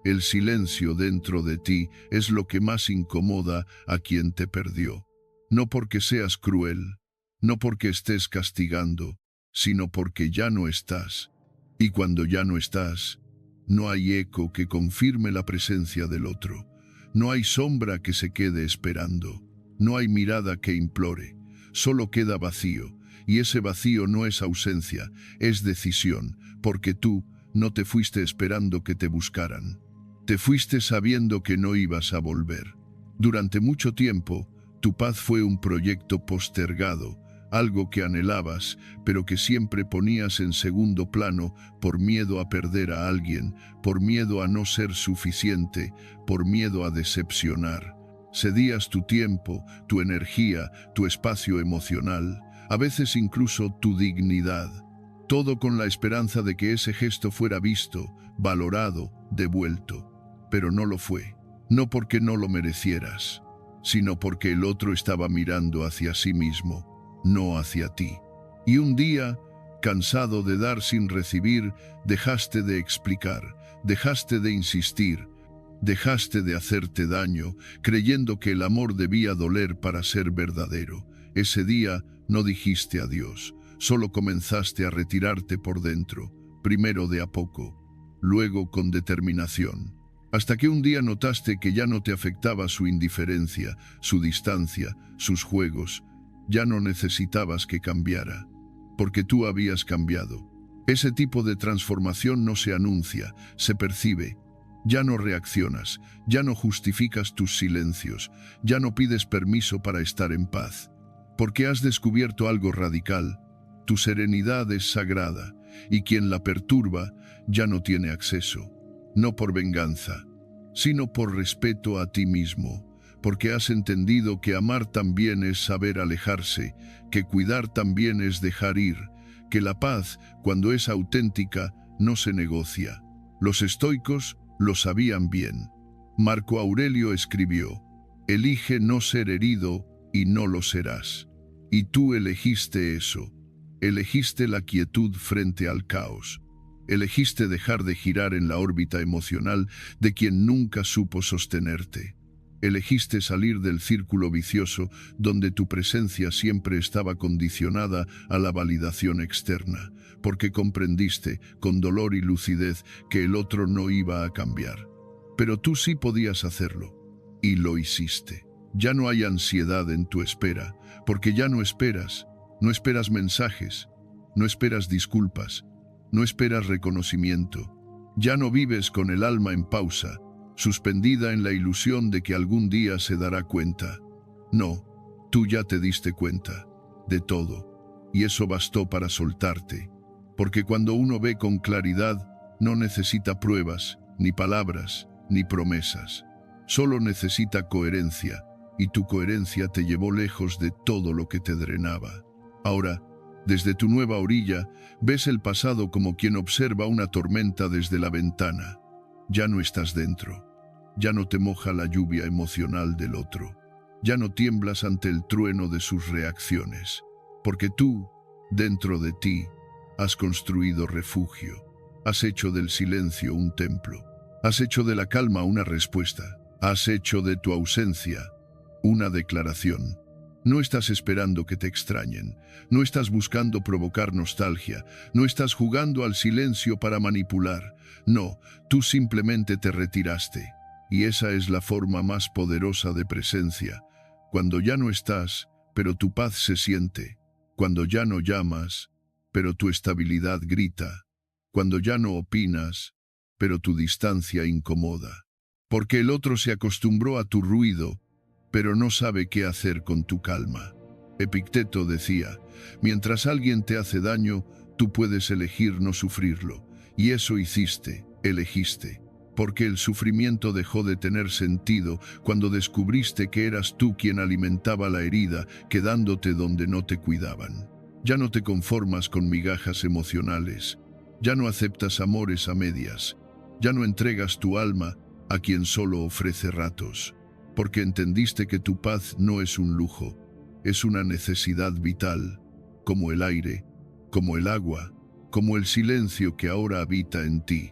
El silencio dentro de ti es lo que más incomoda a quien te perdió. No porque seas cruel, no porque estés castigando, sino porque ya no estás. Y cuando ya no estás, no hay eco que confirme la presencia del otro. No hay sombra que se quede esperando. No hay mirada que implore. Solo queda vacío. Y ese vacío no es ausencia, es decisión, porque tú no te fuiste esperando que te buscaran. Te fuiste sabiendo que no ibas a volver. Durante mucho tiempo, tu paz fue un proyecto postergado, algo que anhelabas, pero que siempre ponías en segundo plano por miedo a perder a alguien, por miedo a no ser suficiente, por miedo a decepcionar. Cedías tu tiempo, tu energía, tu espacio emocional, a veces incluso tu dignidad. Todo con la esperanza de que ese gesto fuera visto, valorado, devuelto. Pero no lo fue. No porque no lo merecieras, sino porque el otro estaba mirando hacia sí mismo, no hacia ti. Y un día, cansado de dar sin recibir, dejaste de explicar, dejaste de insistir, dejaste de hacerte daño, creyendo que el amor debía doler para ser verdadero. Ese día no dijiste adiós, solo comenzaste a retirarte por dentro, primero de a poco, luego con determinación. Hasta que un día notaste que ya no te afectaba su indiferencia, su distancia, sus juegos. Ya no necesitabas que cambiara, porque tú habías cambiado. Ese tipo de transformación no se anuncia, se percibe. Ya no reaccionas, ya no justificas tus silencios, ya no pides permiso para estar en paz. Porque has descubierto algo radical. Tu serenidad es sagrada, y quien la perturba ya no tiene acceso. No por venganza, sino por respeto a ti mismo, porque has entendido que amar también es saber alejarse, que cuidar también es dejar ir, que la paz, cuando es auténtica, no se negocia. Los estoicos lo sabían bien. Marco Aurelio escribió: «Elige no ser herido y no lo serás». Y tú elegiste eso. Elegiste la quietud frente al caos. Elegiste dejar de girar en la órbita emocional de quien nunca supo sostenerte. Elegiste salir del círculo vicioso donde tu presencia siempre estaba condicionada a la validación externa, porque comprendiste, con dolor y lucidez, que el otro no iba a cambiar. Pero tú sí podías hacerlo, y lo hiciste. Ya no hay ansiedad en tu espera, porque ya no esperas mensajes, no esperas disculpas, no esperas reconocimiento. Ya no vives con el alma en pausa, suspendida en la ilusión de que algún día se dará cuenta. No, tú ya te diste cuenta de todo, y eso bastó para soltarte. Porque cuando uno ve con claridad, no necesita pruebas, ni palabras, ni promesas. Solo necesita coherencia, y tu coherencia te llevó lejos de todo lo que te drenaba. Ahora, desde tu nueva orilla, ves el pasado como quien observa una tormenta desde la ventana. Ya no estás dentro. Ya no te moja la lluvia emocional del otro. Ya no tiemblas ante el trueno de sus reacciones. Porque tú, dentro de ti, has construido refugio. Has hecho del silencio un templo. Has hecho de la calma una respuesta. Has hecho de tu ausencia una declaración. No estás esperando que te extrañen, no estás buscando provocar nostalgia, no estás jugando al silencio para manipular. No, tú simplemente te retiraste. Y esa es la forma más poderosa de presencia. Cuando ya no estás, pero tu paz se siente. Cuando ya no llamas, pero tu estabilidad grita. Cuando ya no opinas, pero tu distancia incomoda. Porque el otro se acostumbró a tu ruido, pero no sabe qué hacer con tu calma. Epicteto decía: mientras alguien te hace daño, tú puedes elegir no sufrirlo. Y eso hiciste, elegiste. Porque el sufrimiento dejó de tener sentido cuando descubriste que eras tú quien alimentaba la herida, quedándote donde no te cuidaban. Ya no te conformas con migajas emocionales. Ya no aceptas amores a medias. Ya no entregas tu alma a quien solo ofrece ratos. Porque entendiste que tu paz no es un lujo, es una necesidad vital, como el aire, como el agua, como el silencio que ahora habita en ti.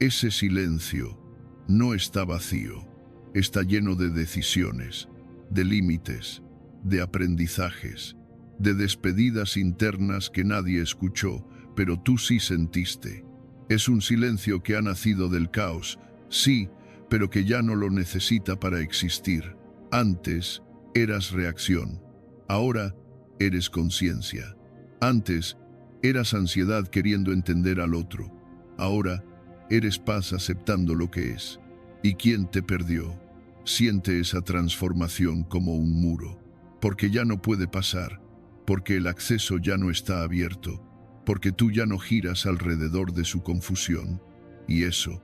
Ese silencio no está vacío, está lleno de decisiones, de límites, de aprendizajes, de despedidas internas que nadie escuchó, pero tú sí sentiste. Es un silencio que ha nacido del caos, sí, pero que ya no lo necesita para existir. Antes eras reacción, ahora eres conciencia. Antes eras ansiedad queriendo entender al otro, ahora eres paz aceptando lo que es. ¿Y quién te perdió? Siente esa transformación como un muro, porque ya no puede pasar, porque el acceso ya no está abierto, porque tú ya no giras alrededor de su confusión. Y eso,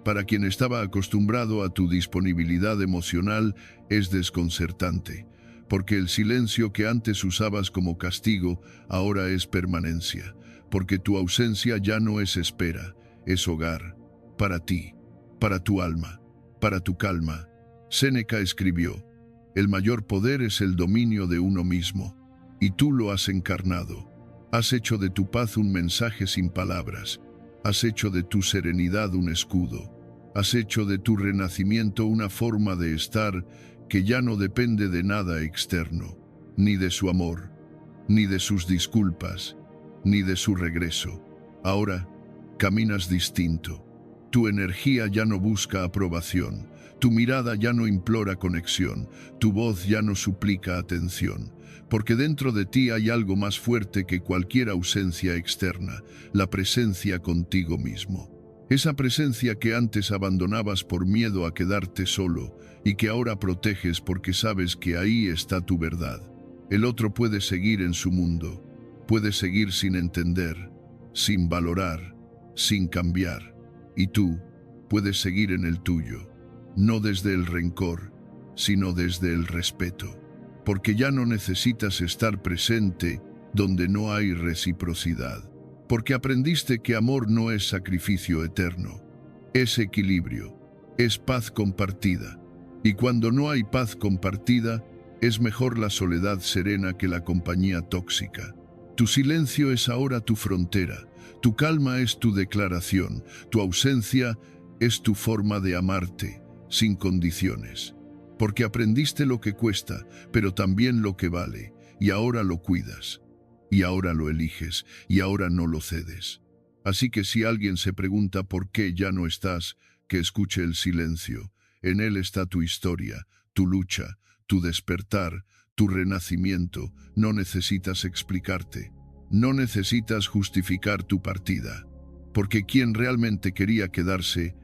para quien estaba acostumbrado a tu disponibilidad emocional, es desconcertante, porque el silencio que antes usabas como castigo ahora es permanencia, porque tu ausencia ya no es espera, es hogar, para ti, para tu alma, para tu calma. Séneca escribió: el mayor poder es el dominio de uno mismo, y tú lo has encarnado. Has hecho de tu paz un mensaje sin palabras, has hecho de tu serenidad un escudo, has hecho de tu renacimiento una forma de estar que ya no depende de nada externo, ni de su amor, ni de sus disculpas, ni de su regreso. Ahora caminas distinto. Tu energía ya no busca aprobación, tu mirada ya no implora conexión, tu voz ya no suplica atención, porque dentro de ti hay algo más fuerte que cualquier ausencia externa, la presencia contigo mismo. Esa presencia que antes abandonabas por miedo a quedarte solo y que ahora proteges porque sabes que ahí está tu verdad. El otro puede seguir en su mundo, puede seguir sin entender, sin valorar, sin cambiar. Y tú puedes seguir en el tuyo, no desde el rencor, sino desde el respeto. Porque ya no necesitas estar presente donde no hay reciprocidad. Porque aprendiste que amor no es sacrificio eterno, es equilibrio, es paz compartida. Y cuando no hay paz compartida, es mejor la soledad serena que la compañía tóxica. Tu silencio es ahora tu frontera, tu calma es tu declaración, tu ausencia es tu forma de amarte, sin condiciones. Porque aprendiste lo que cuesta, pero también lo que vale, y ahora lo cuidas, y ahora lo eliges, y ahora no lo cedes. Así que si alguien se pregunta por qué ya no estás, que escuche el silencio. En él está tu historia, tu lucha, tu despertar, tu renacimiento. No necesitas explicarte. No necesitas justificar tu partida, porque quien realmente quería quedarse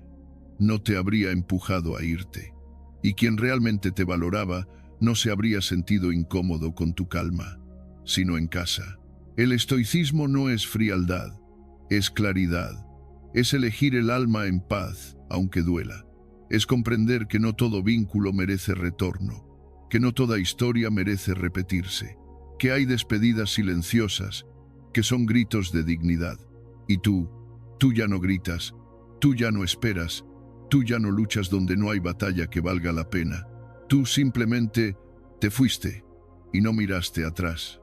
no te habría empujado a irte, y quien realmente te valoraba no se habría sentido incómodo con tu calma, sino en casa. El estoicismo no es frialdad, es claridad, es elegir el alma en paz, aunque duela, es comprender que no todo vínculo merece retorno, que no toda historia merece repetirse, que hay despedidas silenciosas, que son gritos de dignidad. Y tú ya no gritas, tú ya no esperas, tú ya no luchas donde no hay batalla que valga la pena. Tú simplemente te fuiste y no miraste atrás.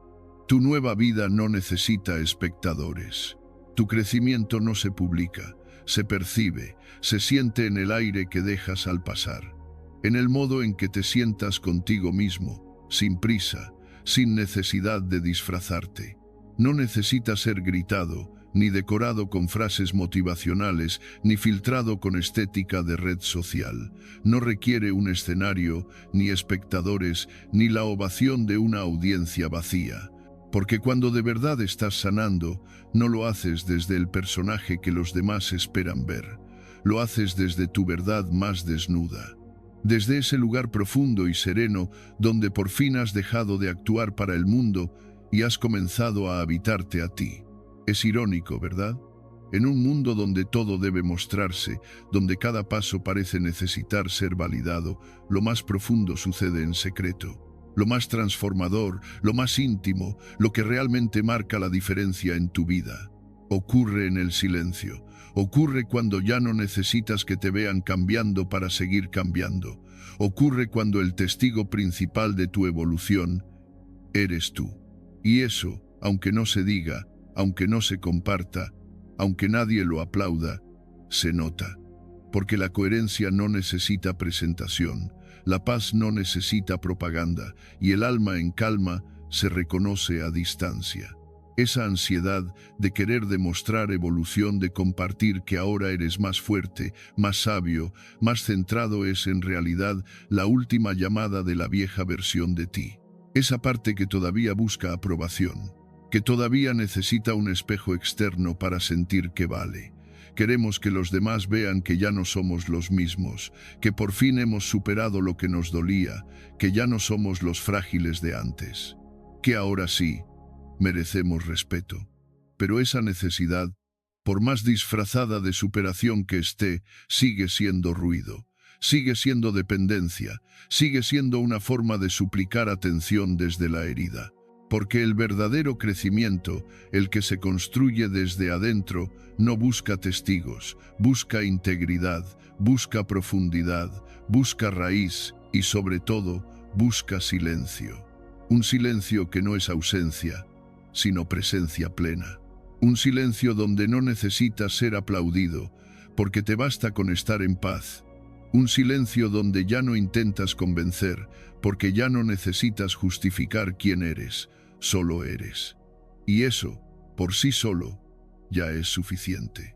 Tu nueva vida no necesita espectadores. Tu crecimiento no se publica, se percibe, se siente en el aire que dejas al pasar, en el modo en que te sientas contigo mismo, sin prisa, sin necesidad de disfrazarte. No necesita ser gritado, ni decorado con frases motivacionales, ni filtrado con estética de red social. No requiere un escenario, ni espectadores, ni la ovación de una audiencia vacía. Porque cuando de verdad estás sanando, no lo haces desde el personaje que los demás esperan ver. Lo haces desde tu verdad más desnuda. Desde ese lugar profundo y sereno donde por fin has dejado de actuar para el mundo y has comenzado a habitarte a ti. Es irónico, ¿verdad? En un mundo donde todo debe mostrarse, donde cada paso parece necesitar ser validado, lo más profundo sucede en secreto. Lo más transformador, lo más íntimo, lo que realmente marca la diferencia en tu vida. Ocurre en el silencio. Ocurre cuando ya no necesitas que te vean cambiando para seguir cambiando. Ocurre cuando el testigo principal de tu evolución eres tú. Y eso, aunque no se diga, aunque no se comparta, aunque nadie lo aplauda, se nota. Porque la coherencia no necesita presentación, la paz no necesita propaganda, y el alma en calma se reconoce a distancia. Esa ansiedad de querer demostrar evolución, de compartir que ahora eres más fuerte, más sabio, más centrado, es en realidad la última llamada de la vieja versión de ti. Esa parte que todavía busca aprobación, que todavía necesita un espejo externo para sentir que vale. Queremos que los demás vean que ya no somos los mismos, que por fin hemos superado lo que nos dolía, que ya no somos los frágiles de antes. Que ahora sí, merecemos respeto. Pero esa necesidad, por más disfrazada de superación que esté, sigue siendo ruido, sigue siendo dependencia, sigue siendo una forma de suplicar atención desde la herida. Porque el verdadero crecimiento, el que se construye desde adentro, no busca testigos, busca integridad, busca profundidad, busca raíz y sobre todo, busca silencio. Un silencio que no es ausencia, sino presencia plena. Un silencio donde no necesitas ser aplaudido, porque te basta con estar en paz. Un silencio donde ya no intentas convencer, porque ya no necesitas justificar quién eres, solo eres. Y eso, por sí solo, ya es suficiente.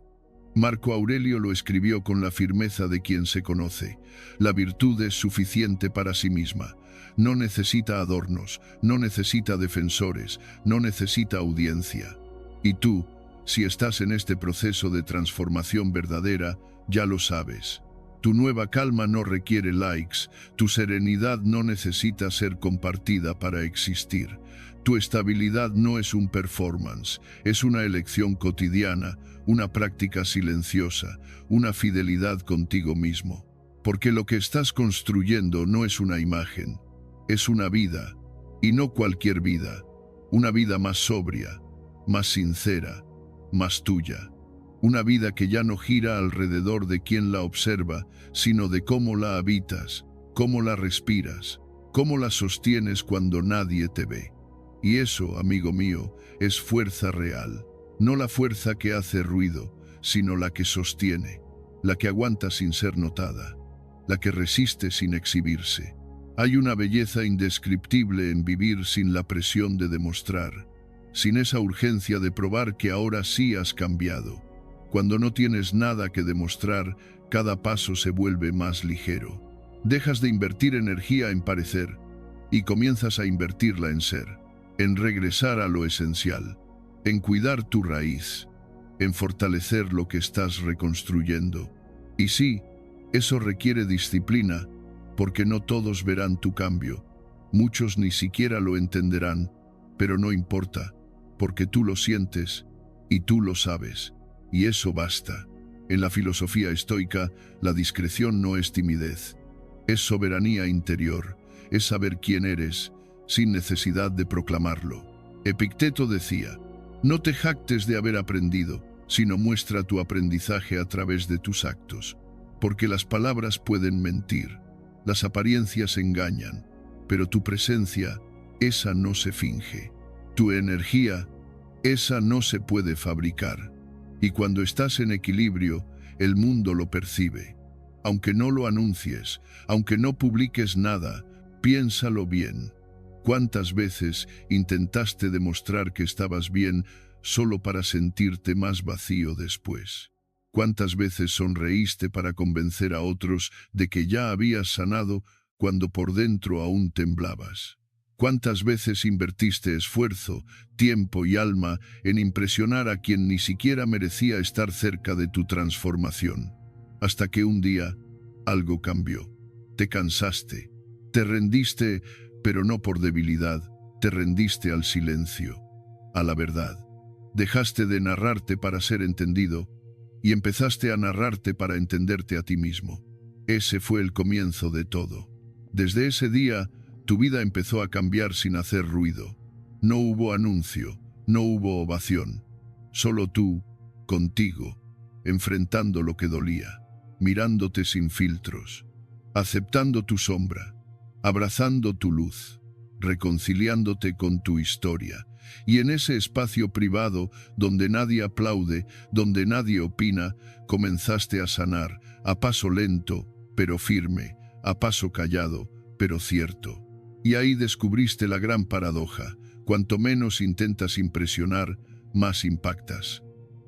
Marco Aurelio lo escribió con la firmeza de quien se conoce. La virtud es suficiente para sí misma. No necesita adornos, no necesita defensores, no necesita audiencia. Y tú, si estás en este proceso de transformación verdadera, ya lo sabes. Tu nueva calma no requiere likes, tu serenidad no necesita ser compartida para existir. Tu estabilidad no es un performance, es una elección cotidiana, una práctica silenciosa, una fidelidad contigo mismo. Porque lo que estás construyendo no es una imagen, es una vida, y no cualquier vida, una vida más sobria, más sincera, más tuya. Una vida que ya no gira alrededor de quien la observa, sino de cómo la habitas, cómo la respiras, cómo la sostienes cuando nadie te ve. Y eso, amigo mío, es fuerza real. No la fuerza que hace ruido, sino la que sostiene, la que aguanta sin ser notada, la que resiste sin exhibirse. Hay una belleza indescriptible en vivir sin la presión de demostrar, sin esa urgencia de probar que ahora sí has cambiado. Cuando no tienes nada que demostrar, cada paso se vuelve más ligero. Dejas de invertir energía en parecer y comienzas a invertirla en ser, en regresar a lo esencial, en cuidar tu raíz, en fortalecer lo que estás reconstruyendo. Y sí, eso requiere disciplina, porque no todos verán tu cambio, muchos ni siquiera lo entenderán, pero no importa, porque tú lo sientes y tú lo sabes. Y eso basta. En la filosofía estoica, la discreción no es timidez, es soberanía interior, es saber quién eres, sin necesidad de proclamarlo. Epicteto decía, no te jactes de haber aprendido, sino muestra tu aprendizaje a través de tus actos, porque las palabras pueden mentir, las apariencias engañan, pero tu presencia, esa no se finge. Tu energía, esa no se puede fabricar. Y cuando estás en equilibrio, el mundo lo percibe. Aunque no lo anuncies, aunque no publiques nada, piénsalo bien. ¿Cuántas veces intentaste demostrar que estabas bien solo para sentirte más vacío después? ¿Cuántas veces sonreíste para convencer a otros de que ya habías sanado cuando por dentro aún temblabas? ¿Cuántas veces invertiste esfuerzo, tiempo y alma en impresionar a quien ni siquiera merecía estar cerca de tu transformación? Hasta que un día, algo cambió. Te cansaste, te rendiste, pero no por debilidad, te rendiste al silencio, a la verdad. Dejaste de narrarte para ser entendido y empezaste a narrarte para entenderte a ti mismo. Ese fue el comienzo de todo. Desde ese día, tu vida empezó a cambiar sin hacer ruido. No hubo anuncio, no hubo ovación. Solo tú, contigo, enfrentando lo que dolía, mirándote sin filtros, aceptando tu sombra, abrazando tu luz, reconciliándote con tu historia. Y en ese espacio privado, donde nadie aplaude, donde nadie opina, comenzaste a sanar, a paso lento, pero firme, a paso callado, pero cierto. Y ahí descubriste la gran paradoja: cuanto menos intentas impresionar, más impactas.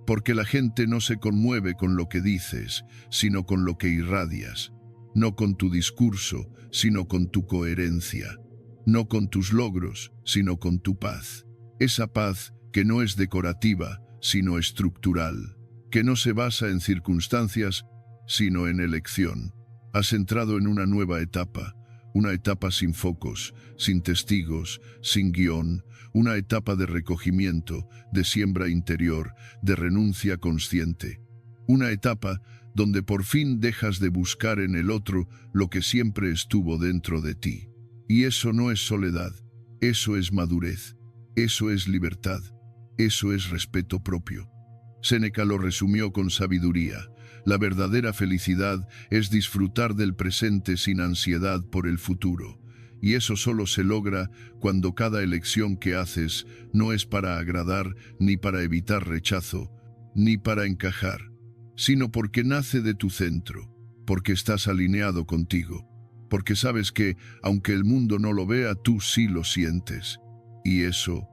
Porque la gente no se conmueve con lo que dices, sino con lo que irradias. No con tu discurso, sino con tu coherencia. No con tus logros, sino con tu paz. Esa paz que no es decorativa, sino estructural. Que no se basa en circunstancias, sino en elección. Has entrado en una nueva etapa. una etapa sin focos, sin testigos, sin guión, una etapa de recogimiento, de siembra interior, de renuncia consciente. Una etapa donde por fin dejas de buscar en el otro lo que siempre estuvo dentro de ti. Y eso no es soledad, eso es madurez, eso es libertad, eso es respeto propio. Séneca lo resumió con sabiduría. La verdadera felicidad es disfrutar del presente sin ansiedad por el futuro. Y eso solo se logra cuando cada elección que haces no es para agradar, ni para evitar rechazo, ni para encajar, sino porque nace de tu centro, porque estás alineado contigo, porque sabes que, aunque el mundo no lo vea, tú sí lo sientes. Y eso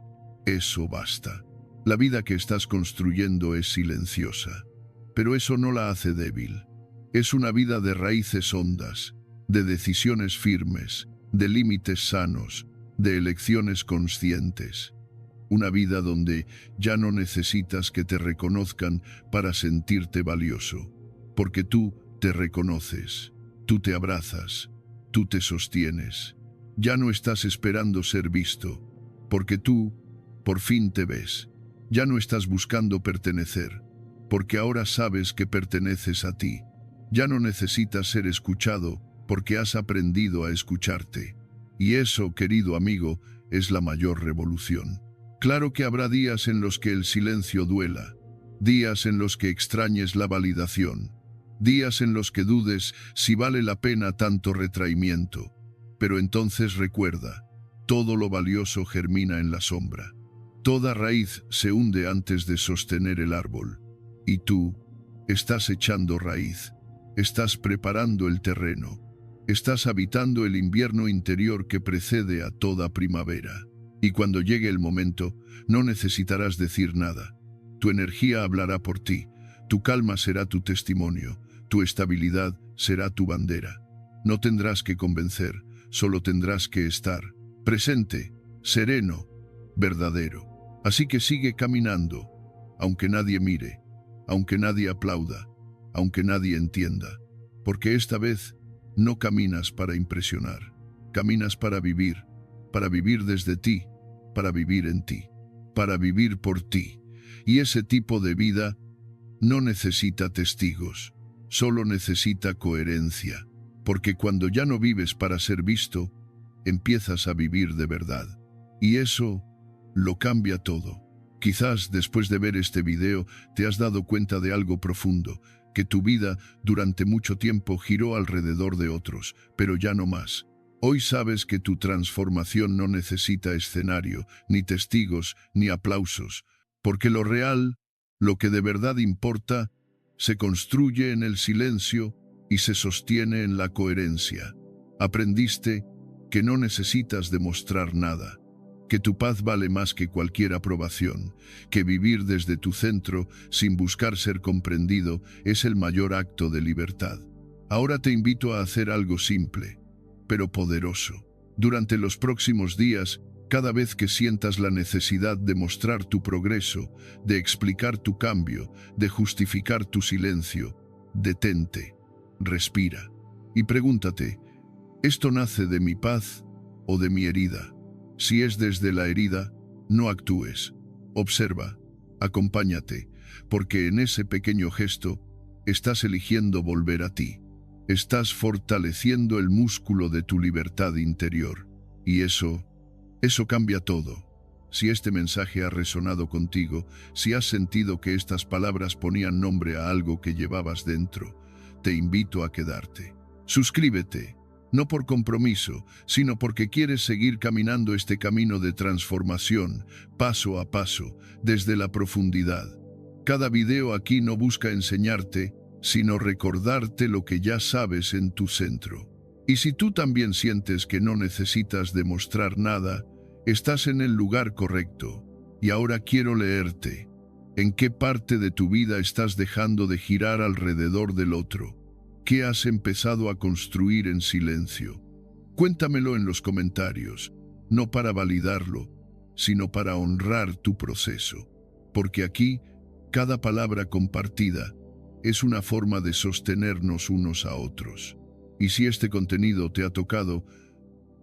basta. La vida que estás construyendo es silenciosa, pero eso no la hace débil. Es una vida de raíces hondas, de decisiones firmes, de límites sanos, de elecciones conscientes. Una vida donde ya no necesitas que te reconozcan para sentirte valioso, porque tú te reconoces, tú te abrazas, tú te sostienes. Ya no estás esperando ser visto, porque tú por fin te ves. Ya no estás buscando pertenecer, porque ahora sabes que perteneces a ti. Ya no necesitas ser escuchado, porque has aprendido a escucharte. Y eso, querido amigo, es la mayor revolución. Claro que habrá días en los que el silencio duela, días en los que extrañes la validación, días en los que dudes si vale la pena tanto retraimiento. Pero entonces recuerda, todo lo valioso germina en la sombra. Toda raíz se hunde antes de sostener el árbol. Y tú estás echando raíz, estás preparando el terreno, estás habitando el invierno interior que precede a toda primavera. Y cuando llegue el momento, no necesitarás decir nada. Tu energía hablará por ti, tu calma será tu testimonio, tu estabilidad será tu bandera. No tendrás que convencer, solo tendrás que estar presente, sereno, verdadero. Así que sigue caminando, aunque nadie mire, aunque nadie aplauda, aunque nadie entienda, porque esta vez no caminas para impresionar, caminas para vivir desde ti, para vivir en ti, para vivir por ti. Y ese tipo de vida no necesita testigos, solo necesita coherencia, porque cuando ya no vives para ser visto, empiezas a vivir de verdad. Y eso lo cambia todo. Quizás después de ver este video te has dado cuenta de algo profundo, que tu vida durante mucho tiempo giró alrededor de otros, pero ya no más. Hoy sabes que tu transformación no necesita escenario, ni testigos, ni aplausos, porque lo real, lo que de verdad importa, se construye en el silencio y se sostiene en la coherencia. Aprendiste que no necesitas demostrar nada, que tu paz vale más que cualquier aprobación, que vivir desde tu centro sin buscar ser comprendido es el mayor acto de libertad. Ahora te invito a hacer algo simple, pero poderoso. Durante los próximos días, cada vez que sientas la necesidad de mostrar tu progreso, de explicar tu cambio, de justificar tu silencio, detente, respira y pregúntate, ¿esto nace de mi paz o de mi herida? Si es desde la herida, no actúes. Observa, acompáñate, porque en ese pequeño gesto estás eligiendo volver a ti. Estás fortaleciendo el músculo de tu libertad interior. Y eso cambia todo. Si este mensaje ha resonado contigo, si has sentido que estas palabras ponían nombre a algo que llevabas dentro, te invito a quedarte. Suscríbete. No por compromiso, sino porque quieres seguir caminando este camino de transformación, paso a paso, desde la profundidad. Cada video aquí no busca enseñarte, sino recordarte lo que ya sabes en tu centro. Y si tú también sientes que no necesitas demostrar nada, estás en el lugar correcto. Y ahora quiero leerte. ¿En qué parte de tu vida estás dejando de girar alrededor del otro? ¿Qué has empezado a construir en silencio? Cuéntamelo en los comentarios, no para validarlo, sino para honrar tu proceso. Porque aquí, cada palabra compartida es una forma de sostenernos unos a otros. Y si este contenido te ha tocado,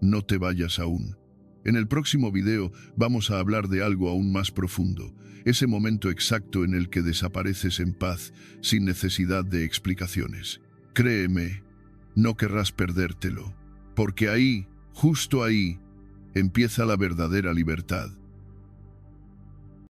No te vayas aún. En el próximo video vamos a hablar de algo aún más profundo, ese momento exacto en el que desapareces en paz sin necesidad de explicaciones. Créeme, no querrás perdértelo, porque ahí, justo ahí, empieza la verdadera libertad.